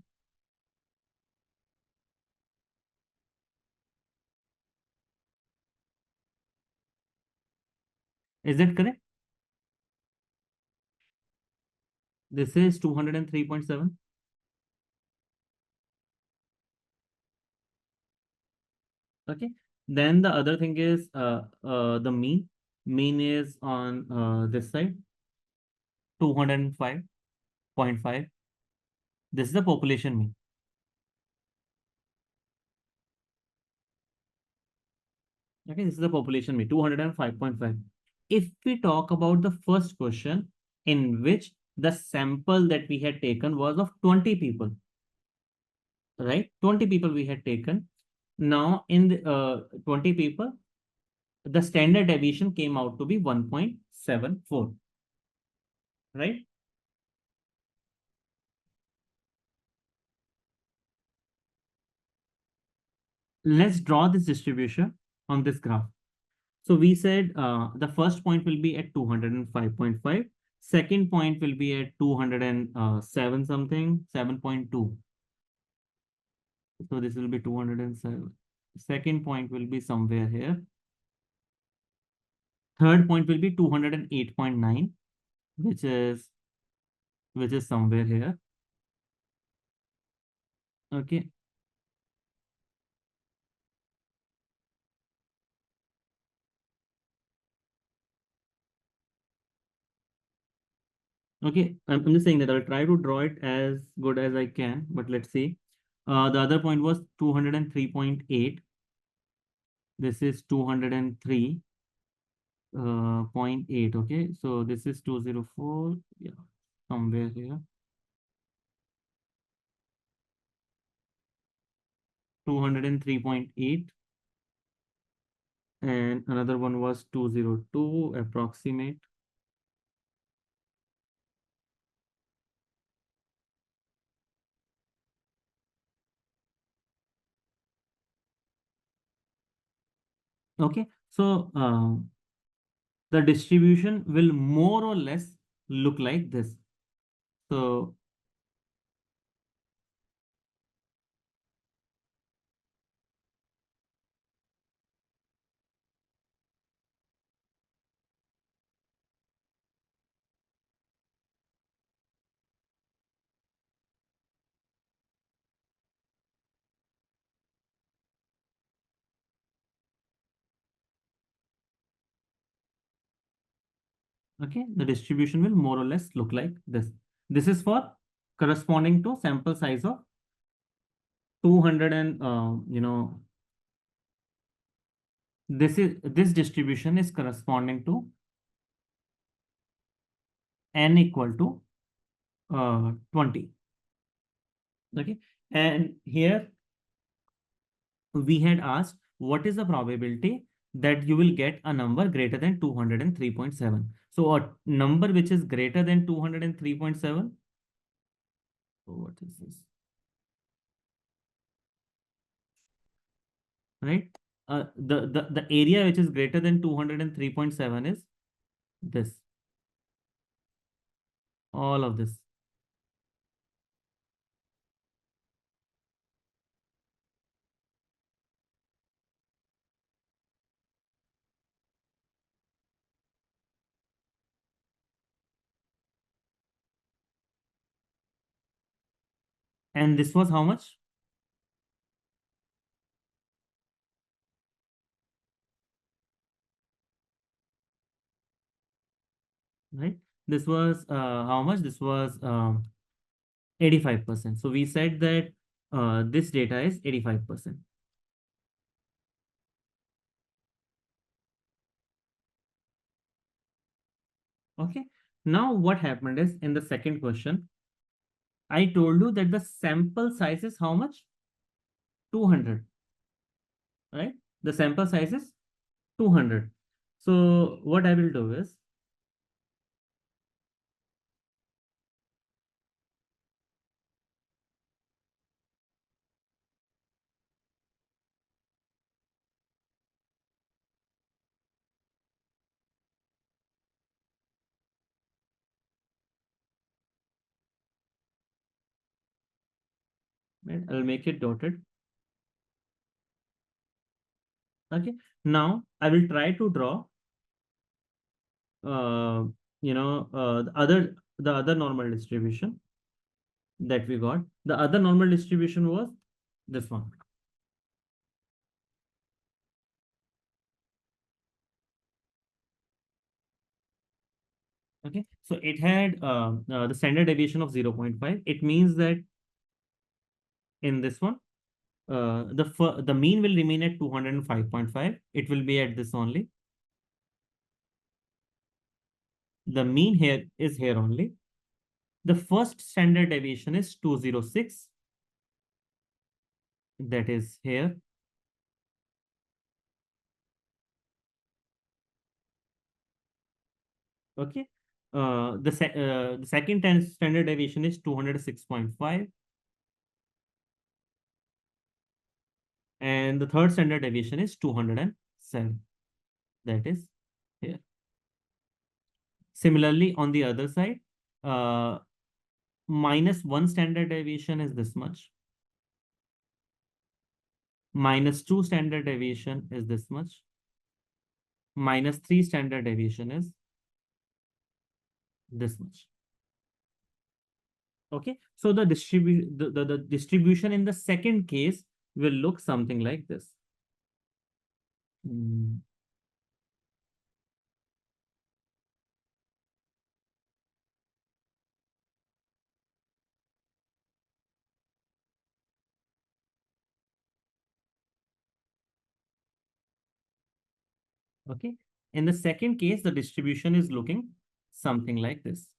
Is that correct? This is 203.7. Okay. Then the other thing is the mean. Mean is on this side, 205.5. This is the population mean. Okay, this is the population mean, 205.5. If we talk about the first question, in which the sample that we had taken was of 20 people, right? 20 people we had taken. Now in the 20 people, the standard deviation came out to be 1.74, right? Let's draw this distribution on this graph. So we said the first point will be at 205.5. Second point will be at 207 something, 7.2. So this will be 207. Second point will be somewhere here. Third point will be 208.9, which is somewhere here. Okay. Okay, I'm just saying that I'll try to draw it as good as I can, but let's see. The other point was 203.8. This is 203.8. Okay, so this is 204. Yeah, somewhere here. 203.8. And another one was 202 approximate. Okay, so the distribution will more or less look like this. So okay, the distribution will more or less look like this. This is for corresponding to sample size of 200 and this distribution is corresponding to n equal to 20. Okay, and here we had asked what is the probability that you will get a number greater than 203.7. So a number which is greater than 203.7. So what is this? Right? The area which is greater than 203.7 is this. All of this. And this was how much? Right? This was how much? This was 85%. So we said that this data is 85%. Okay. Now what happened is in the second question, I told you that the sample size is how much? 200. Right? The sample size is 200. So what I will do is right, I'll make it dotted. Okay. Now I will try to draw the other normal distribution that we got. The other normal distribution was this one. Okay, so it had the standard deviation of 0.5. It means that in this one, the mean will remain at 205.5. It will be at this only. The mean here is here only. The first standard deviation is 206. That is here. Okay. The second standard deviation is 206.5. And the third standard deviation is 207. That is here. Similarly, on the other side, -1 standard deviation is this much. -2 standard deviation is this much. -3 standard deviation is this much. Okay, so the distribution in the second case will look something like this. Okay, in the second case, the distribution is looking something like this.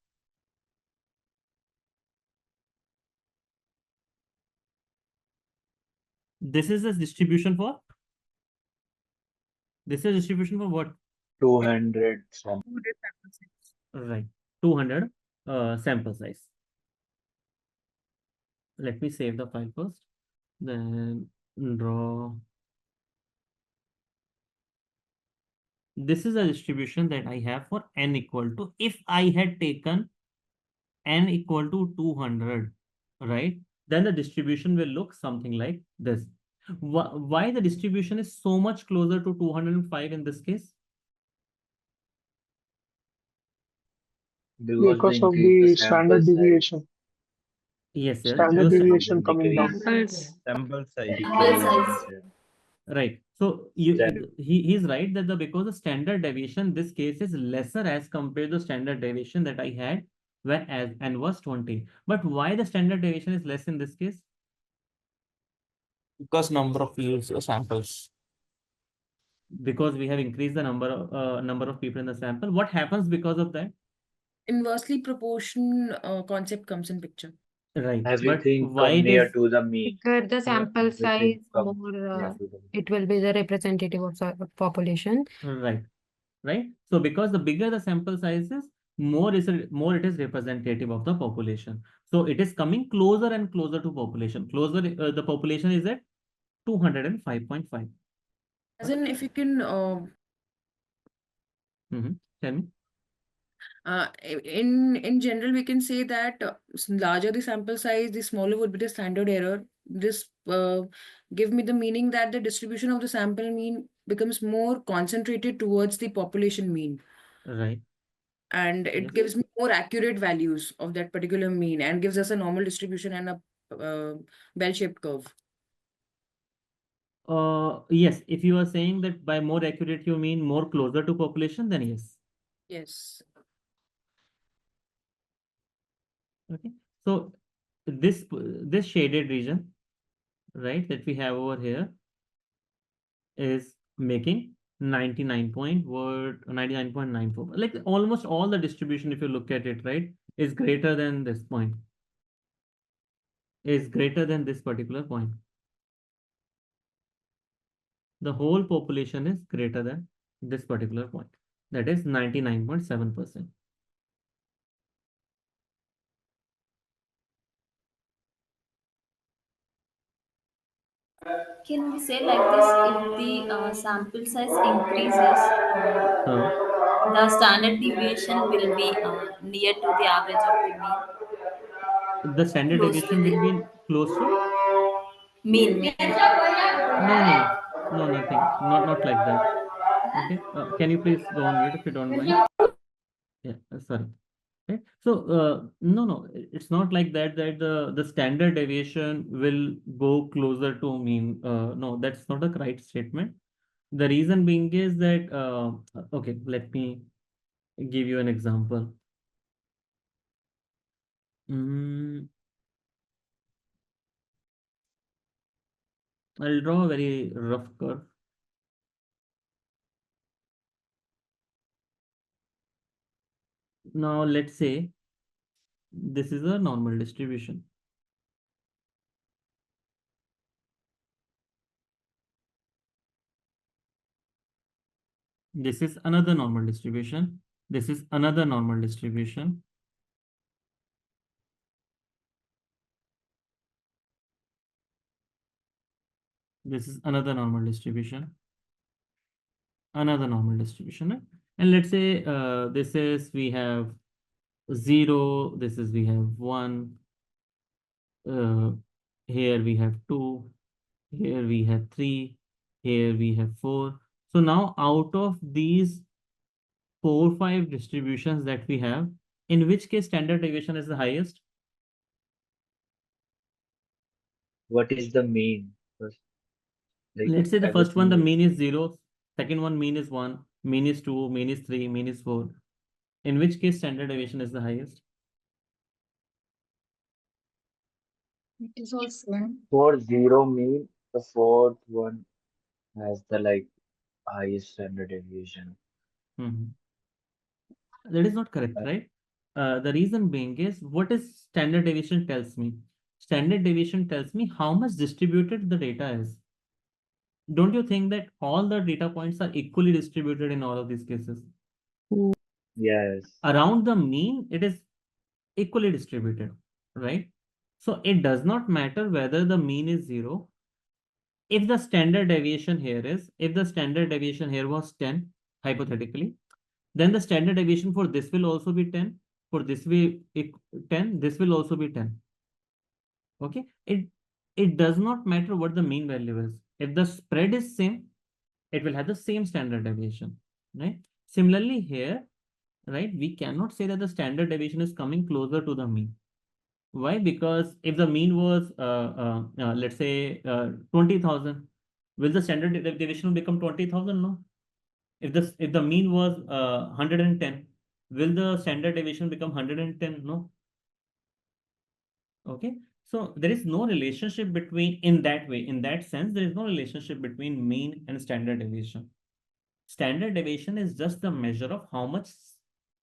This is the distribution for? This is distribution for what? 200 sample. Right, 200 sample size. Let me save the file first, then draw. This is a distribution that I have for n equal to, if I had taken n equal to 200, right? Then the distribution will look something like this. Why the distribution is so much closer to 205 in this case? Because we of increase the standard sample size. deviation. Yes, Standard because deviation coming down. Sample size. Sample size. right. So he's right that because the standard deviation this case is lesser as compared to the standard deviation that I had when n was 20. But why the standard deviation is less in this case? Because number of samples. Because we have increased the number of people in the sample. What happens because of that? Inversely proportion concept comes in picture. Right. Everything But why come it near is to the mean. Bigger the sample size, Everything come more near to the mean. it will be the representative of population. right. So because the bigger the sample size is, more it is representative of the population. So it is coming closer and closer to population. Closer, the population is at 205.5. As in, if you can Tell me. In general, we can say that larger the sample size, the smaller would be the standard error. This give me the meaning that the distribution of the sample mean becomes more concentrated towards the population mean. Right. And it Yes. gives me more accurate values of that particular mean and gives us a normal distribution and a bell-shaped curve. Yes, if you are saying that by more accurate you mean more closer to population, then yes. Yes. Okay. So this shaded region, right, that we have over here is making 99.94. Like almost all the distribution, if you look at it, right, is greater than this point. Is greater than this particular point. The whole population is greater than this particular point. That is 99.7%. Can we say like this, if the sample size increases, the standard deviation will be near to the average of the mean? The standard Close to deviation will the be close to? mean. No, nothing. Not like that. Okay. Can you please go on mute if you don't mind? Yeah, sorry. Okay. So no, it's not like that the standard deviation will go closer to mean. No, that's not a right statement. The reason being is that okay, let me give you an example. I'll draw a very rough curve. Now let's say this is a normal distribution. This is another normal distribution. This is another normal distribution. This is another normal distribution. Another normal distribution. And let's say this is we have 0, this is we have 1, here we have 2, here we have 3, here we have 4. So now out of these 4, 5 distributions that we have, in which case standard deviation is the highest? What is the mean? First, like Let's say the first one, the everything mean is 0, second one mean is 1, mean is 2, mean is 3, mean is 4. In which case standard deviation is the highest? It is all same. for 0 mean, the fourth one has the like highest standard deviation. That is not correct, right? The reason being is, what is standard deviation tells me? Standard deviation tells me how much distributed the data is. Don't you think that all the data points are equally distributed in all of these cases? Yes. Around the mean, it is equally distributed, right? So it does not matter whether the mean is 0. If the standard deviation here was 10, hypothetically, then the standard deviation for this will also be 10. For this will 10, this will also be 10. Okay, it does not matter what the mean value is. If the spread is same, it will have the same standard deviation, right? Similarly here, right, we cannot say that the standard deviation is coming closer to the mean. Why? Because if the mean was let's say 20,000, will the standard deviation become 20,000? No. If the mean was 110, will the standard deviation become 110? No. Okay. So there is no relationship between, in that sense, there is no relationship between mean and standard deviation. Standard deviation is just the measure of how much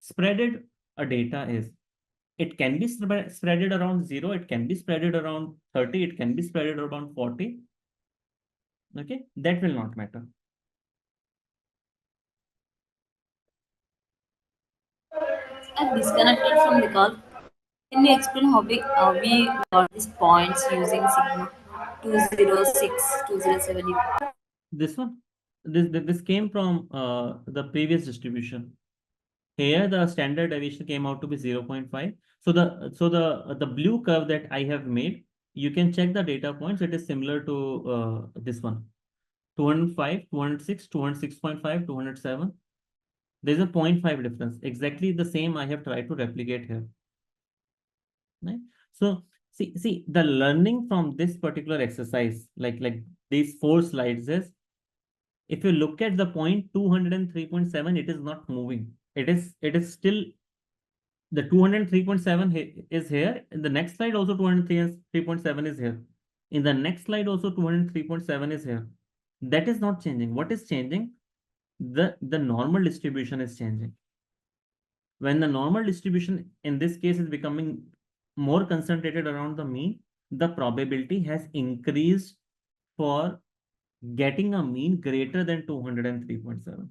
spreaded a data is. It can be spreaded around 0, it can be spreaded around 30, it can be spreaded around 40. Okay, that will not matter. I'm disconnected from the call. Can you explain how we got these points using sigma 206, 207? This one, this came from the previous distribution. Here the standard deviation came out to be 0.5. So the blue curve that I have made, you can check the data points. It is similar to this one. 205, 206, 206.5, 207. There's a 0.5 difference. Exactly the same I have tried to replicate here. Right? So see the learning from this particular exercise, like these 4 slides is, if you look at the point 203.7, it is not moving. It is still, the 203.7 is here. In the next slide also 203.7 is here. In the next slide also 203.7 is here. That is not changing. What is changing? The normal distribution is changing. When the normal distribution in this case is becoming more concentrated around the mean, the probability has increased for getting a mean greater than 203.7.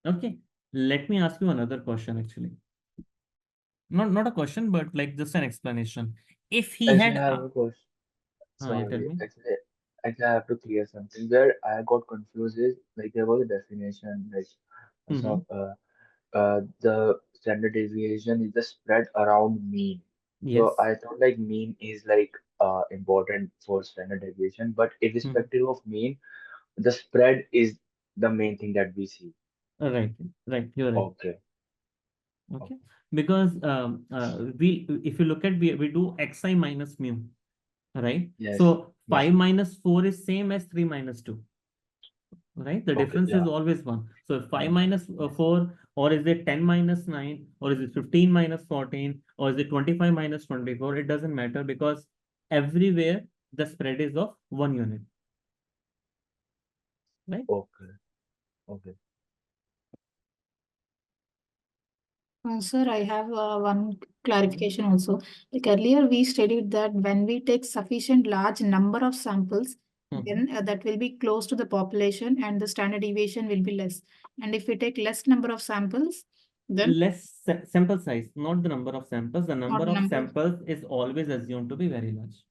Okay, let me ask you another question actually. Not a question, but like just an explanation. If he Actually, had I have a question. you tell Sorry, me. actually, I have to clear something. Where I got confused is like there was a definition like so, the standard deviation is the spread around mean. Yes. So I thought like mean is like important for standard deviation, but irrespective of mean, the spread is the main thing that we see. Right, you're right. Okay. Okay, because we, if you look at, we do xi minus mu, right? Yes. So Yes. 5 minus 4 is same as 3 minus 2, right? The Okay, difference is yeah. always 1. So 5 minus 4, or is it 10 minus 9, or is it 15 minus 14, or is it 25 minus 24? It doesn't matter, because everywhere the spread is of 1 unit, right? Okay. Okay. Sir, I have one clarification also. Like earlier, we studied that when we take sufficient large number of samples, then that will be close to the population and the standard deviation will be less. And if we take less number of samples, then Less sample size, not the number of samples. The number of number. samples is always assumed to be very large.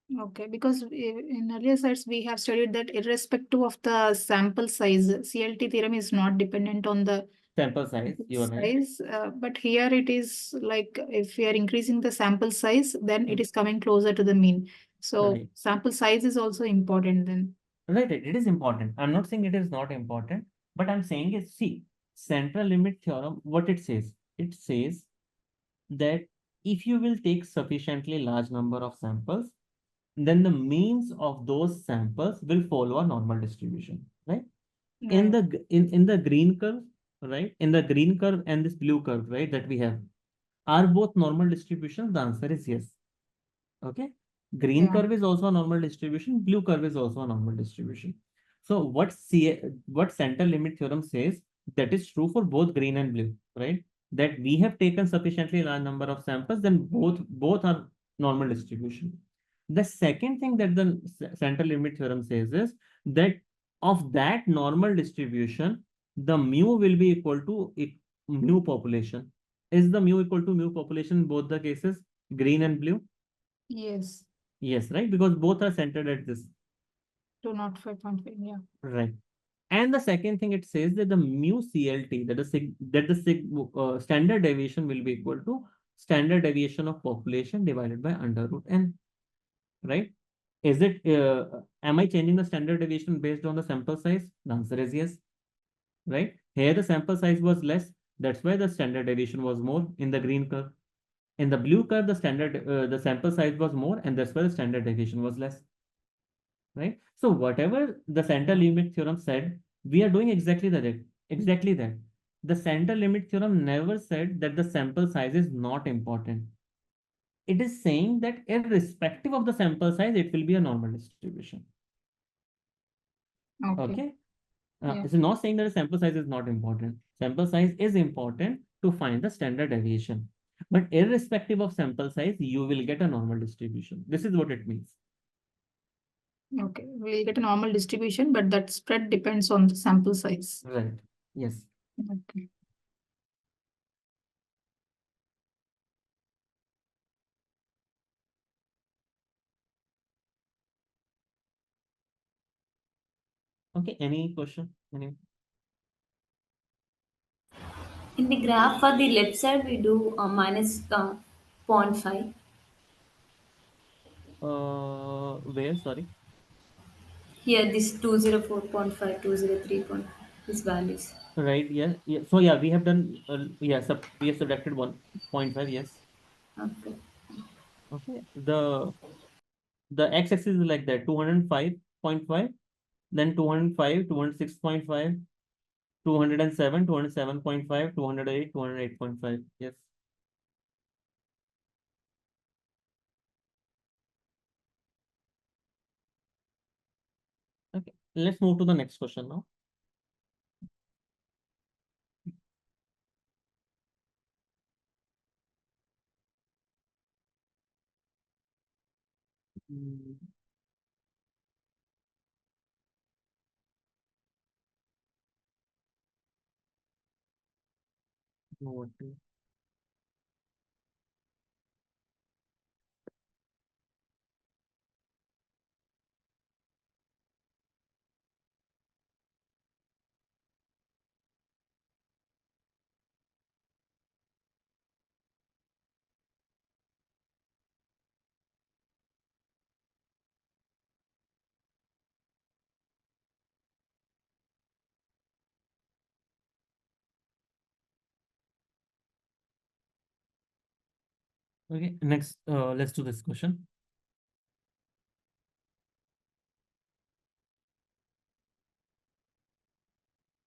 Okay, because in earlier slides we have studied that irrespective of the sample size, CLT theorem is not dependent on the sample size. You are right. size, but here it is like if we are increasing the sample size, then it is coming closer to the mean. So Right. sample size is also important then. Right, it is important. I'm not saying it is not important, but I'm saying is, see, central limit theorem, what it says that if you will take sufficiently large number of samples, then the means of those samples will follow a normal distribution, right? In the green curve, right? In the green curve and this blue curve, right, that we have, are both normal distributions? The answer is yes. Okay. Green curve is also a normal distribution. Blue curve is also a normal distribution. So what central limit theorem says, that is true for both green and blue, right? That we have taken sufficiently large number of samples, then both are normal distribution. The second thing that the central limit theorem says is that of that normal distribution, the mu will be equal to mu population. Is the mu equal to mu population in both the cases, green and blue? Yes, Yes, right? Because both are centered at this. 205.5, yeah. Right. And the second thing it says that the mu CLT, that the standard deviation will be equal to standard deviation of population divided by under root n. Right? Is it, am I changing the standard deviation based on the sample size? The answer is yes. Right? Here the sample size was less. That's why the standard deviation was more in the green curve. In the blue curve, the sample size was more, and that's why the standard deviation was less. Right? So whatever the central limit theorem said, we are doing exactly that. The central limit theorem never said that the sample size is not important. It is saying that irrespective of the sample size, it will be a normal distribution. Okay. It's not saying that the sample size is not important. Sample size is important to find the standard deviation. But irrespective of sample size, you will get a normal distribution. This is what it means. Okay, we'll get a normal distribution, but that spread depends on the sample size. Right. Yes. Okay. Okay, any question? In the graph for the left side, we do minus 0.5. Where, sorry? Here, this 204.5, 203.5, these values. Right, yeah. So yeah, we have done, we have subtracted 1.5, yes. Okay. Okay, the x-axis is like that, 205.5, then 205, 206.5, 207, 207.5, 208, 208.5, yes. Okay, let's move to the next question now. Okay, next, let's do this question.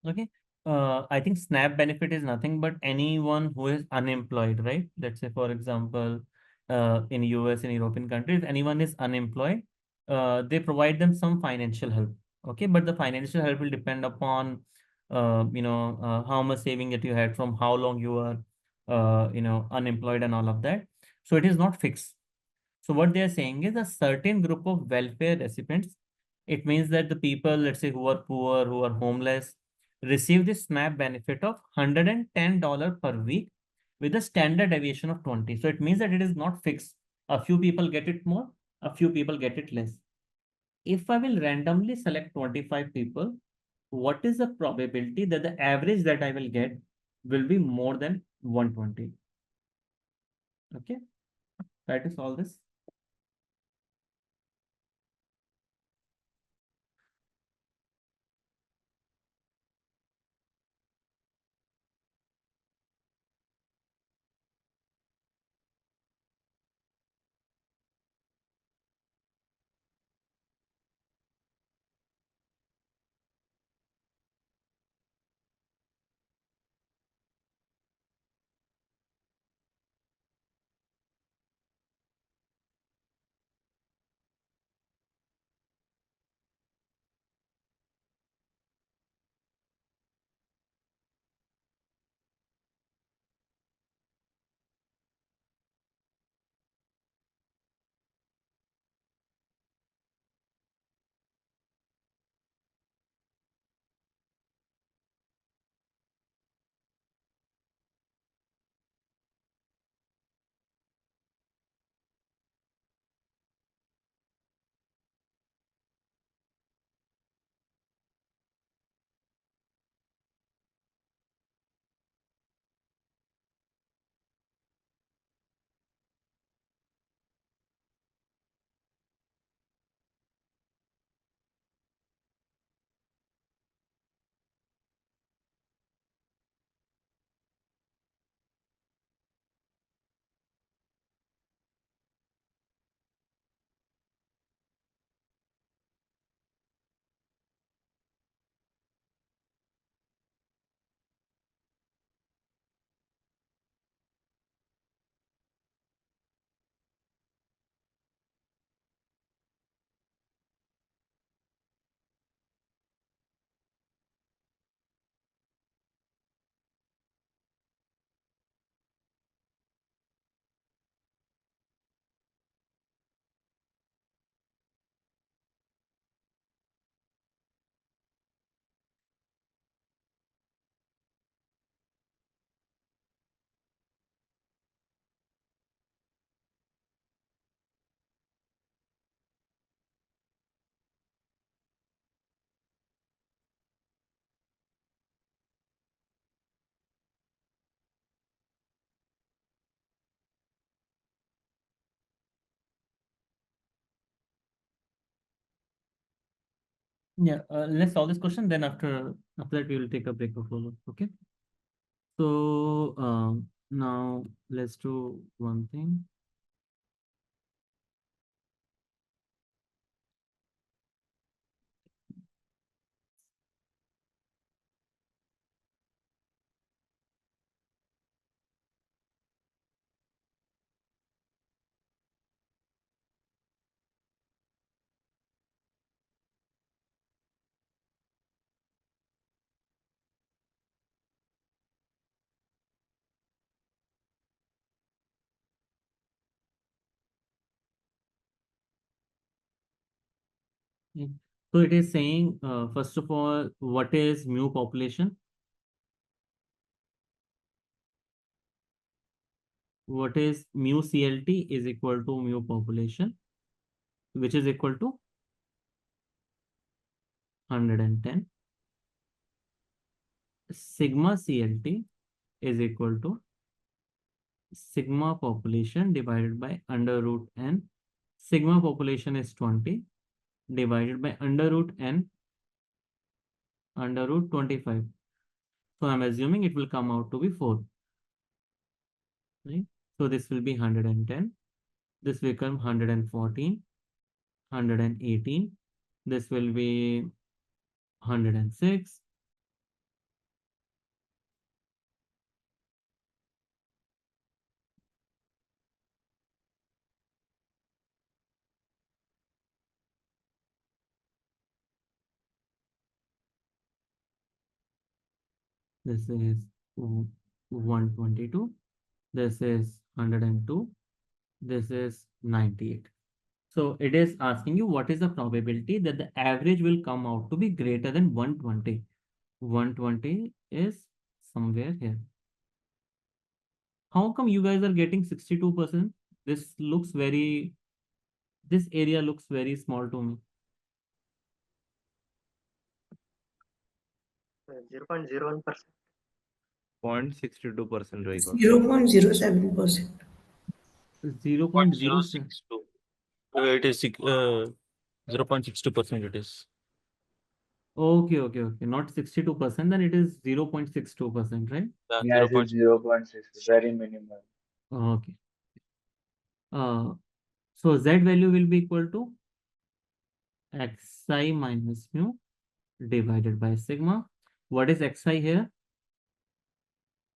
Okay. I think SNAP benefit is nothing but anyone who is unemployed, right? Let's say, for example, in US, in European countries, anyone is unemployed, they provide them some financial help. Okay, but the financial help will depend upon, how much saving that you had, from how long you are, unemployed and all of that. So it is not fixed. So what they are saying is a certain group of welfare recipients. It means that the people, let's say, who are poor, who are homeless, receive this SNAP benefit of $110 per week with a standard deviation of 20. So it means that it is not fixed. A few people get it more, a few people get it less. If I will randomly select 25 people, what is the probability that the average that I will get will be more than 120? Okay, try to solve this. Yeah, let's solve this question. Then after that, we will take a break of follow. Okay. So now let's do one thing. Yeah. So it is saying, first of all, what is mu population? What is mu CLT is equal to mu population, which is equal to 110. Sigma CLT is equal to sigma population divided by under root n. Sigma population is 20 divided by under root n under root 25. So I'm assuming it will come out to be 4. Right? So this will be 110. This will become 114, 118. This will be 106. This is 122. This is 102. This is 98. So it is asking you what is the probability that the average will come out to be greater than 120. 120 is somewhere here. How come you guys are getting 62%? This looks very This area looks very small to me. 0.01%. 0.62% I got. 0.07%. 0.06. It is 0.62% it is. Okay. Not 62%, then it is 0.62%, right? Yes, it's 0.6, very minimal. Okay. So Z value will be equal to xi minus mu divided by sigma. What is xi here?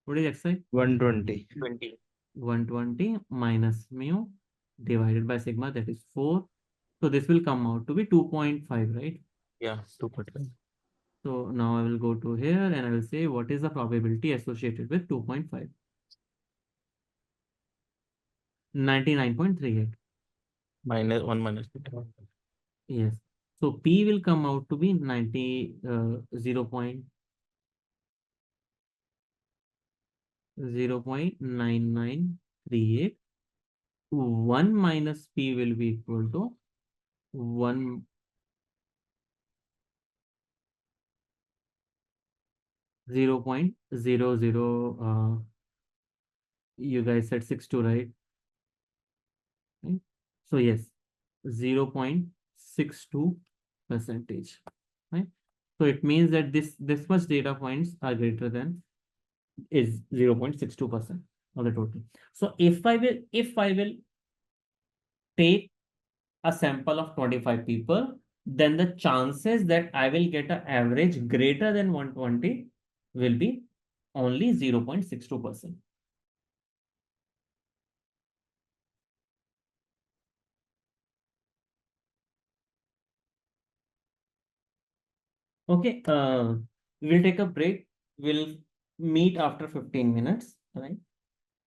What is xi? 120. 120 minus mu divided by sigma, that is 4. So this will come out to be 2.5, right? Yeah, 2.5. So now I will go to here and I will say what is the probability associated with 2.5? 99.38. Minus 1 minus. Yes. So P will come out to be 0.9938. 1 minus P will be equal to 1 0.00, you guys said 62, right? So yes, 0.62 percentage, right? So it means that this much data points are greater than is 0.62% of the total. So if I will take a sample of 25 people, then the chances that I will get an average greater than 120 will be only 0.62%. Okay, we'll take a break. We'll meet after 15 minutes, right?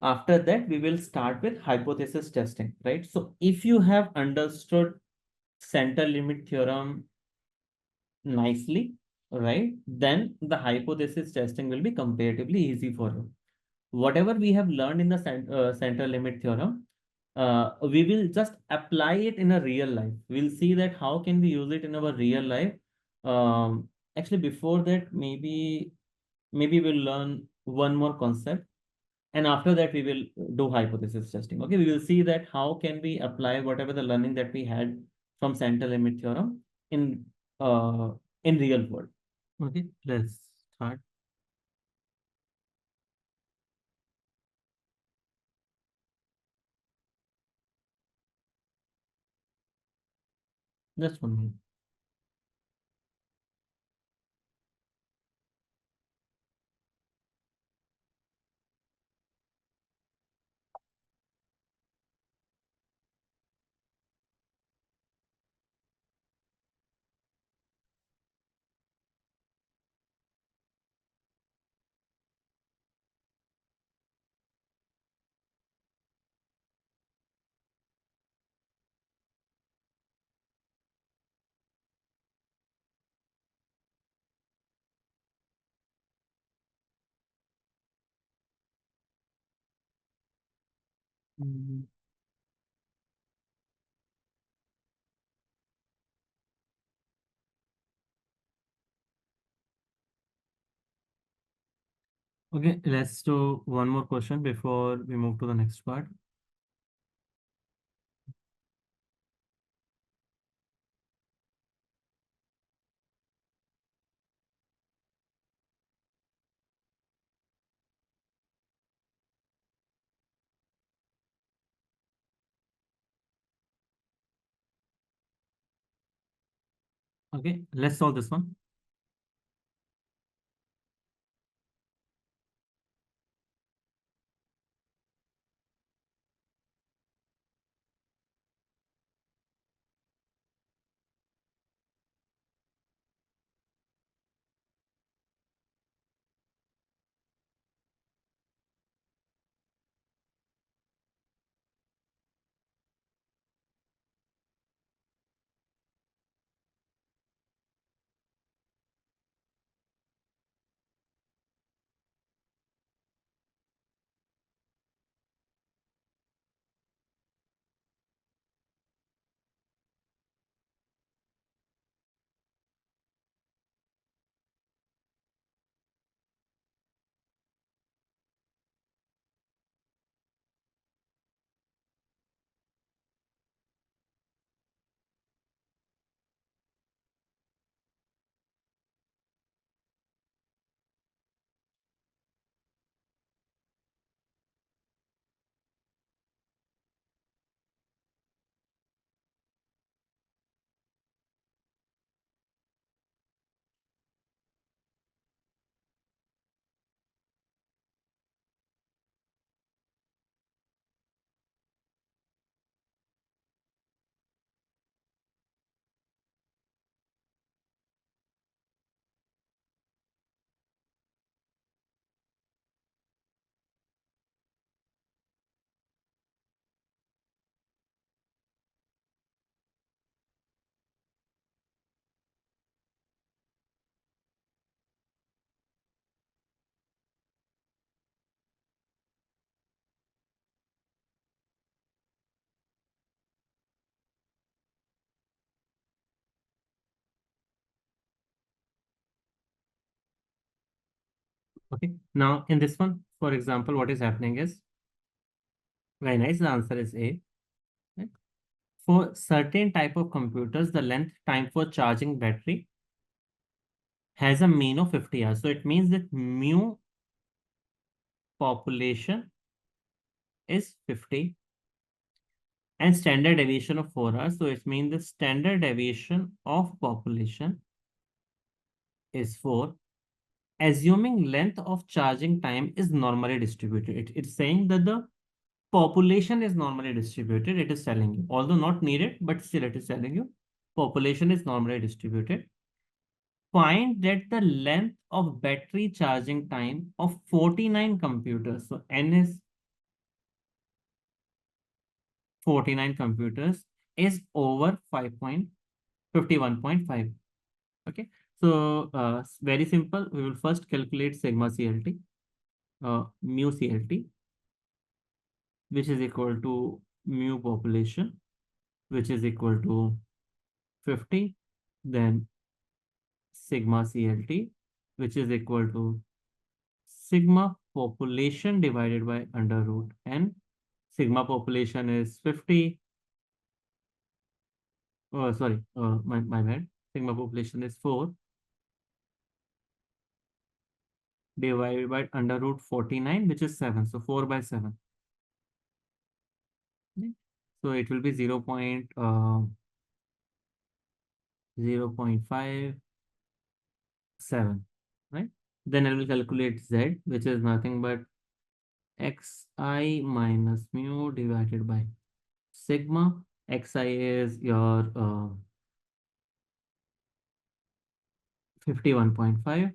After that, we will start with hypothesis testing, right? So if you have understood Central Limit Theorem nicely, right, then the hypothesis testing will be comparatively easy for you. Whatever we have learned in the Central Limit Theorem, we will just apply it in a real life. We'll see that how can we use it in our real life. Actually, before that, maybe we'll learn one more concept, and after that we will do hypothesis testing. Okay, we will see that how can we apply whatever the learning that we had from Central Limit Theorem in uh, real world. Okay, let's start. Just 1 minute. Okay, let's do one more question before we move to the next part. Okay, let's solve this one. Okay. Now in this one, for example, what is happening is very nice. The answer is A. Right? For certain type of computers, the length time for charging battery has a mean of 50 hours. So it means that mu population is 50 and standard deviation of 4 hours. So it means the standard deviation of population is 4. Assuming length of charging time is normally distributed. It's saying that the population is normally distributed. It is telling you, although not needed, but still it is telling you population is normally distributed. Find that the length of battery charging time of 49 computers. So N is 49 computers is over 5.51.5. Okay. So very simple. We will first calculate sigma CLT, mu CLT, which is equal to mu population, which is equal to 50. Then sigma CLT, which is equal to sigma population divided by under root n. Sigma population is 50. Oh, sorry, my bad. Sigma population is 4 divided by under root 49, which is 7. So 4 by 7. Okay. So it will be 0.57, right? Then I will calculate Z, which is nothing but xi minus mu divided by sigma. Xi is your 51.5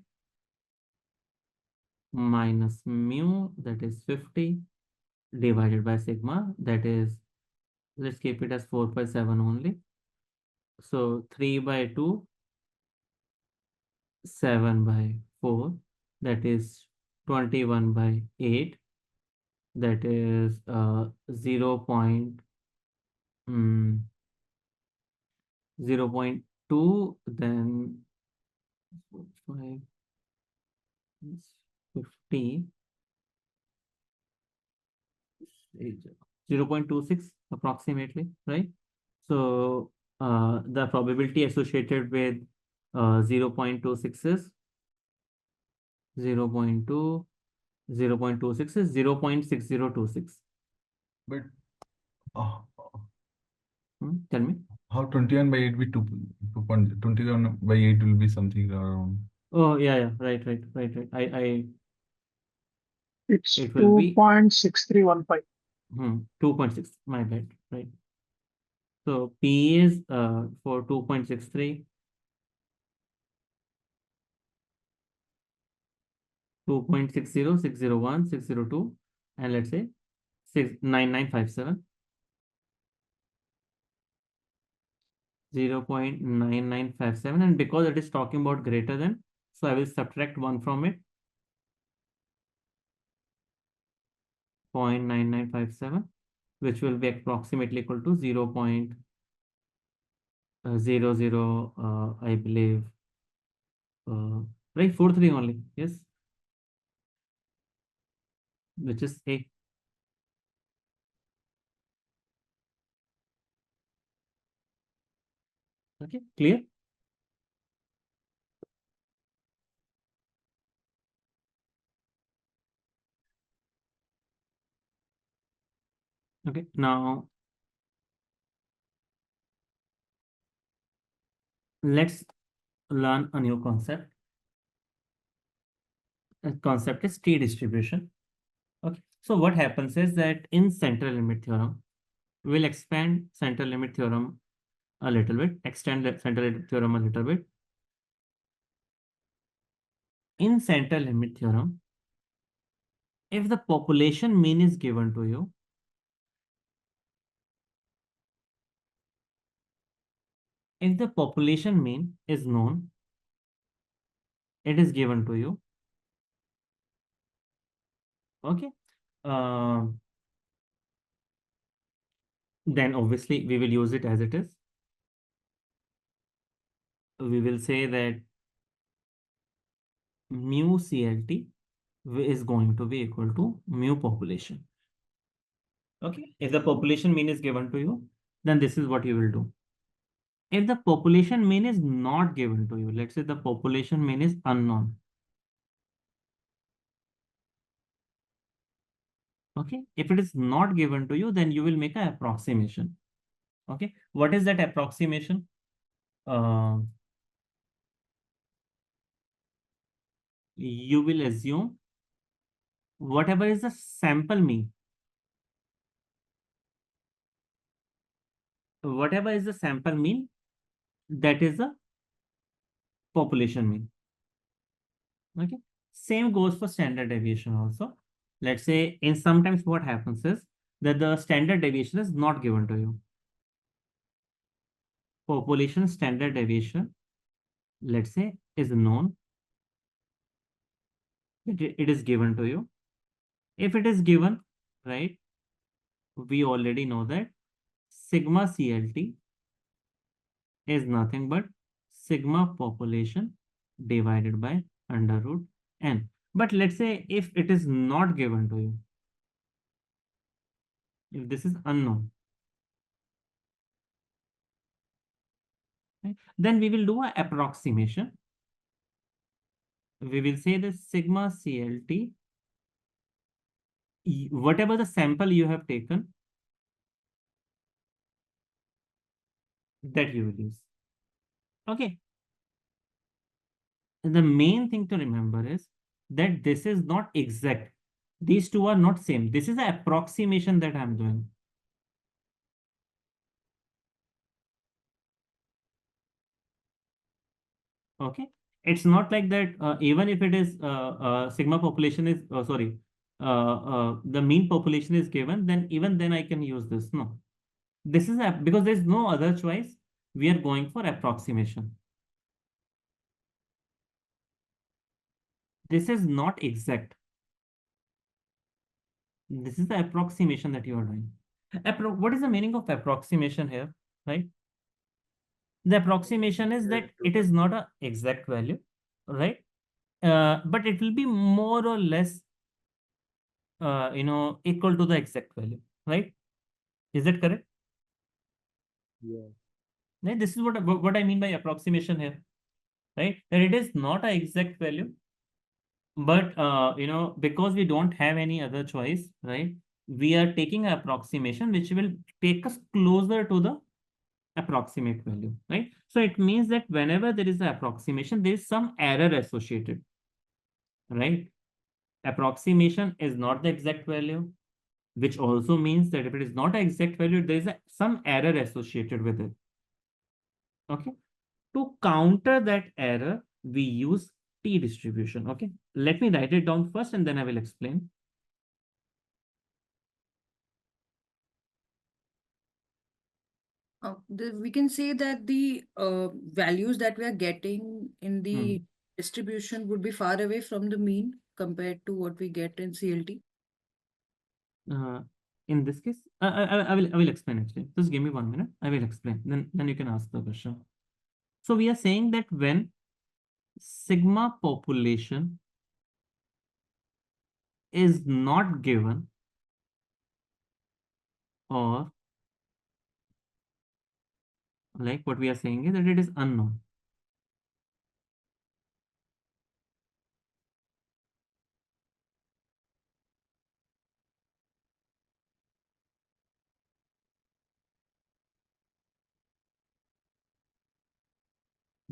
minus mu, that is 50, divided by sigma, that is, let's keep it as 4/7 only. So 3 by 2, 7 by 4, that is 21 by 8, that is 0.2, then 5, 50, 0.26 approximately, right? So the probability associated with 0.26 is 0.2, 0.26 is 0.6026. But Tell me. how 21 by 8 be 21 by 8 will be something around. Oh, yeah, right. It's It will be 2.6315. 2.6, my bad, right? So P is for 2.63, 2.60, 601, 602, and let's say 9957, 0.9957, and because it is talking about greater than, so I will subtract 1 from it, 0.9957, which will be approximately equal to 0.00, I believe, right, 43 only, yes, which is A. Okay, clear? Okay, now let's learn a new concept. The concept is t distribution. Okay, so what happens is that in central limit theorem, we'll expand central limit theorem a little bit, extend the central limit theorem a little bit. In central limit theorem, if the population mean is given to you, if the population mean is known, it is given to you. Okay. Then obviously we will use it as it is. We will say that mu CLT is going to be equal to mu population. Okay, if the population mean is given to you, then this is what you will do. If the population mean is not given to you, let's say the population mean is unknown. Okay, if it is not given to you, then you will make an approximation. Okay, what is that approximation? You will assume whatever is the sample mean. Whatever is the sample mean, that is the population mean. Okay, same goes for standard deviation also. Let's say in sometimes what happens is that the standard deviation is not given to you. Population standard deviation, let's say, is known. It is given to you. If it is given, right, we already know that sigma CLT is nothing but sigma population divided by under root n. But let's say if it is not given to you, if this is unknown, right, then we will do an approximation. We will say the sigma CLT, whatever the sample you have taken, that you will use. Okay. And the main thing to remember is that this is not exact. These two are not same. This is an approximation that I'm doing. Okay. It's not like that even if it is sigma population is, the mean population is given, then even then I can use this. No. This is because there's no other choice. We are going for approximation. This is not exact. This is the approximation that you are doing. What is the meaning of approximation here, right? The approximation is that it is not an exact value, right? But it will be more or less, equal to the exact value, right? Is that correct? Yeah. Right? This is what I mean by approximation here, right? That it is not an exact value, but because we don't have any other choice, right? We are taking an approximation which will take us closer to the approximate value, right? So it means that whenever there is an approximation, there is some error associated, right? Approximation is not the exact value, which also means that if it is not an exact value, there is some error associated with it. Okay. To counter that error, we use t-distribution. Okay. Let me write it down first and then I will explain. We can say that the values that we are getting in the distribution would be far away from the mean compared to what we get in CLT. In this case, I will explain actually. Just give me 1 minute. I will explain. Then you can ask the question. So we are saying that when sigma population is not given, or like what we are saying is that it is unknown.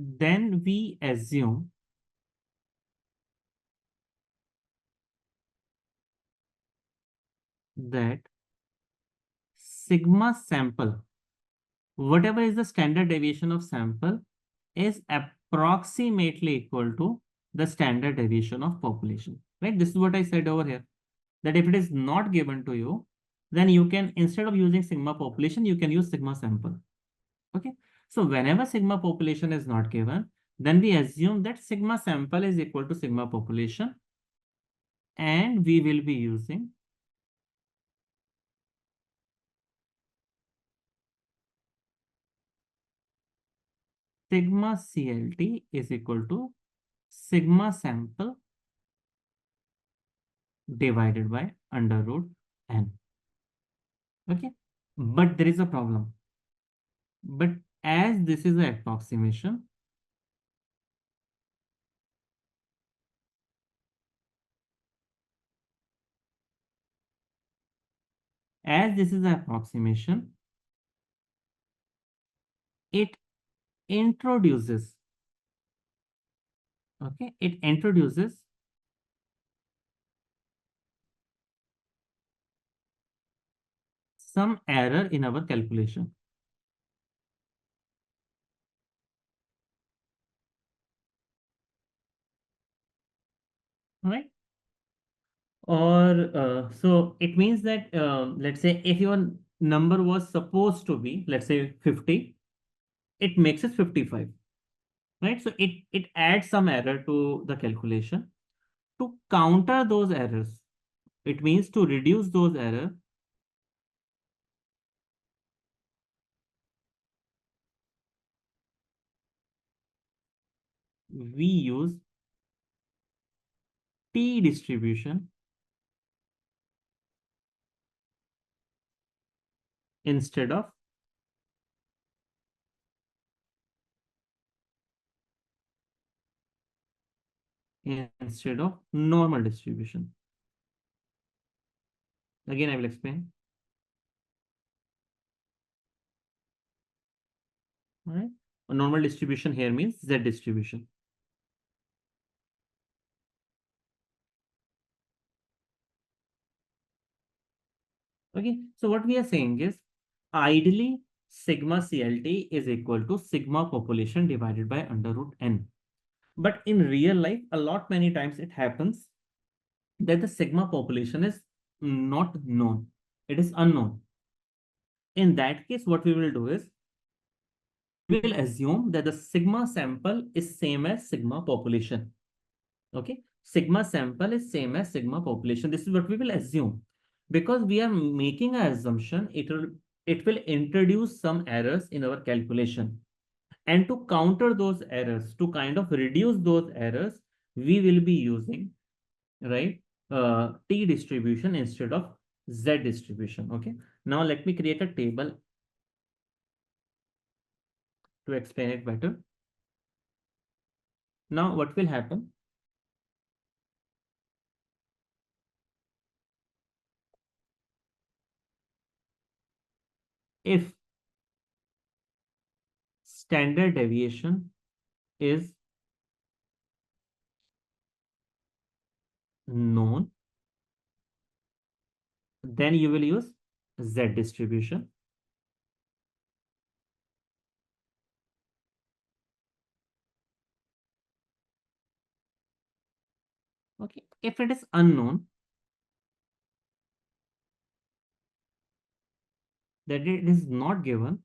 Then we assume that sigma sample, whatever is the standard deviation of sample, is approximately equal to the standard deviation of population, right? This is what I said over here, that if it is not given to you, then you can, instead of using sigma population, you can use sigma sample. Okay. So whenever sigma population is not given, then we assume that sigma sample is equal to sigma population, and we will be using sigma CLT is equal to sigma sample divided by under root n. Okay, but there is a problem. But as this is an approximation, it introduces, okay, it introduces some error in our calculation. Right? Or so it means that let's say if your number was supposed to be, let's say 50, it makes it 55. Right? So it adds some error to the calculation. To counter those errors, it means to reduce those errors, we use t distribution instead of normal distribution. Again, I will explain. All right. A normal distribution here means Z distribution. Okay. So what we are saying is ideally sigma CLT is equal to sigma population divided by under root n. But in real life, many times it happens that the sigma population is not known. It is unknown. In that case, what we will do is we will assume that the sigma sample is same as sigma population. Okay, sigma sample is same as sigma population. This is what we will assume because we are making an assumption it will introduce some errors in our calculation. And to counter those errors, to kind of reduce those errors, we will be using, right, t distribution instead of z distribution. Okay, now let me create a table to explain it better. Now what will happen? If standard deviation is known, then you will use Z distribution. Okay, if it is unknown, that it is not given,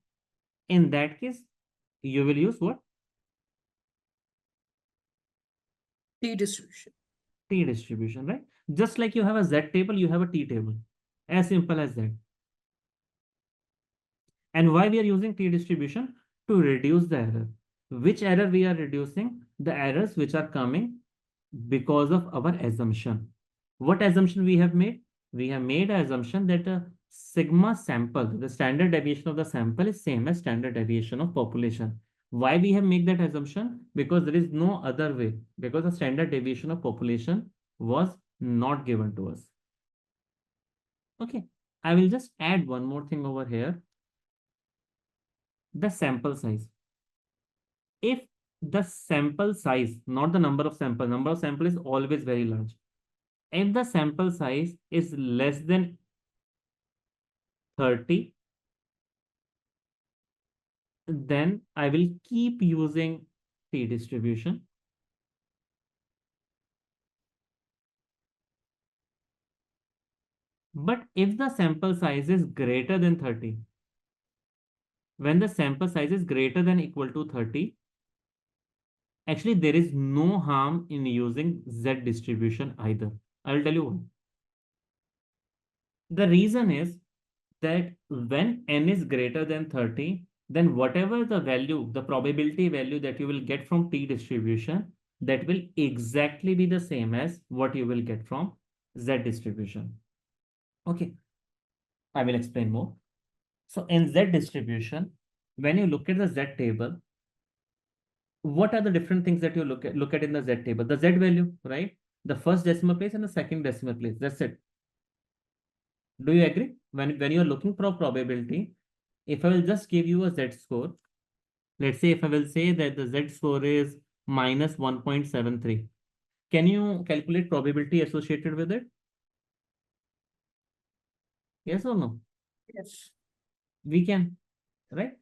in that case, you will use what? T distribution. T distribution, right? Just like you have a Z table, you have a T table. As simple as that. And why we are using T distribution? To reduce the error. Which error we are reducing? The errors which are coming because of our assumption. What assumption we have made? We have made an assumption that a sigma sample, the standard deviation of the sample is same as standard deviation of population. Why we have made that assumption? Because there is no other way. Because the standard deviation of population was not given to us. Okay, I will just add one more thing over here. The sample size. If the sample size, not the number of sample is always very large. If the sample size is less than 30, then I will keep using T distribution. But if the sample size is greater than 30, when the sample size is greater than equal to 30, actually there is no harm in using Z distribution either. I will tell you why. The reason is that when n is greater than 30, then whatever the value, the probability value that you will get from T distribution, that will exactly be the same as what you will get from Z distribution. Okay, I will explain more. So in Z distribution, when you look at the Z table, what are the different things that you look at in the Z table? The Z value, right? The first decimal place and the second decimal place. That's it. Do you agree? When you are looking for a probability, if I will just give you a Z score, let's say if I will say that the Z score is minus 1.73, can you calculate probability associated with it? Yes or no? Yes. We can, right?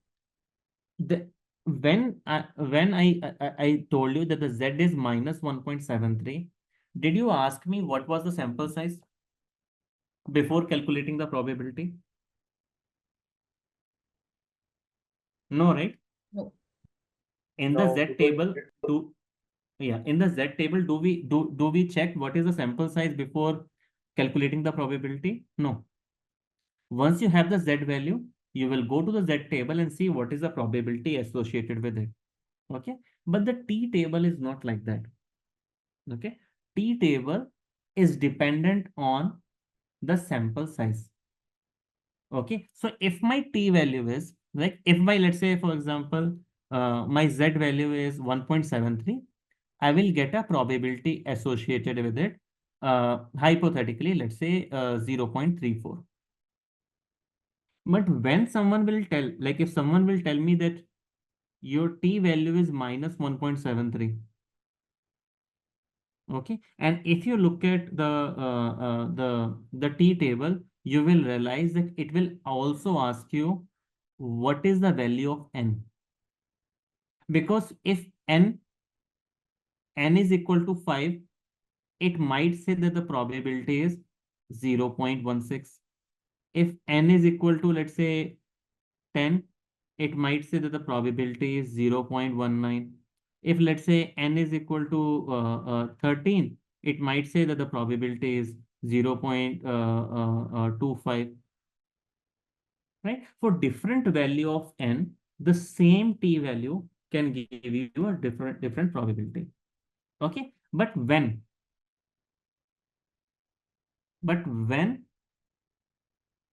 When I told you that the Z is minus 1.73, did you ask me what was the sample size before calculating the probability? No, right? No. In the No, Z because table, in the Z table, do we check what is the sample size before calculating the probability? No. Once you have the Z value, you will go to the Z table and see what is the probability associated with it. Okay. But the T table is not like that. Okay. T table is dependent on the sample size. Okay. So if my T value is like, if my, let's say, for example, my Z value is 1.73, I will get a probability associated with it. Hypothetically, let's say 0.34. But when someone will tell, like if someone will tell me that your T value is minus 1.73, okay, and if you look at the T table, you will realize that it will also ask you what is the value of N, because if N is equal to 5, it might say that the probability is 0.16. If N is equal to, let's say, 10, it might say that the probability is 0.19. If, let's say, N is equal to 13, it might say that the probability is 0.25. Right? For different value of N, the same T value can give you a different probability. Okay? But when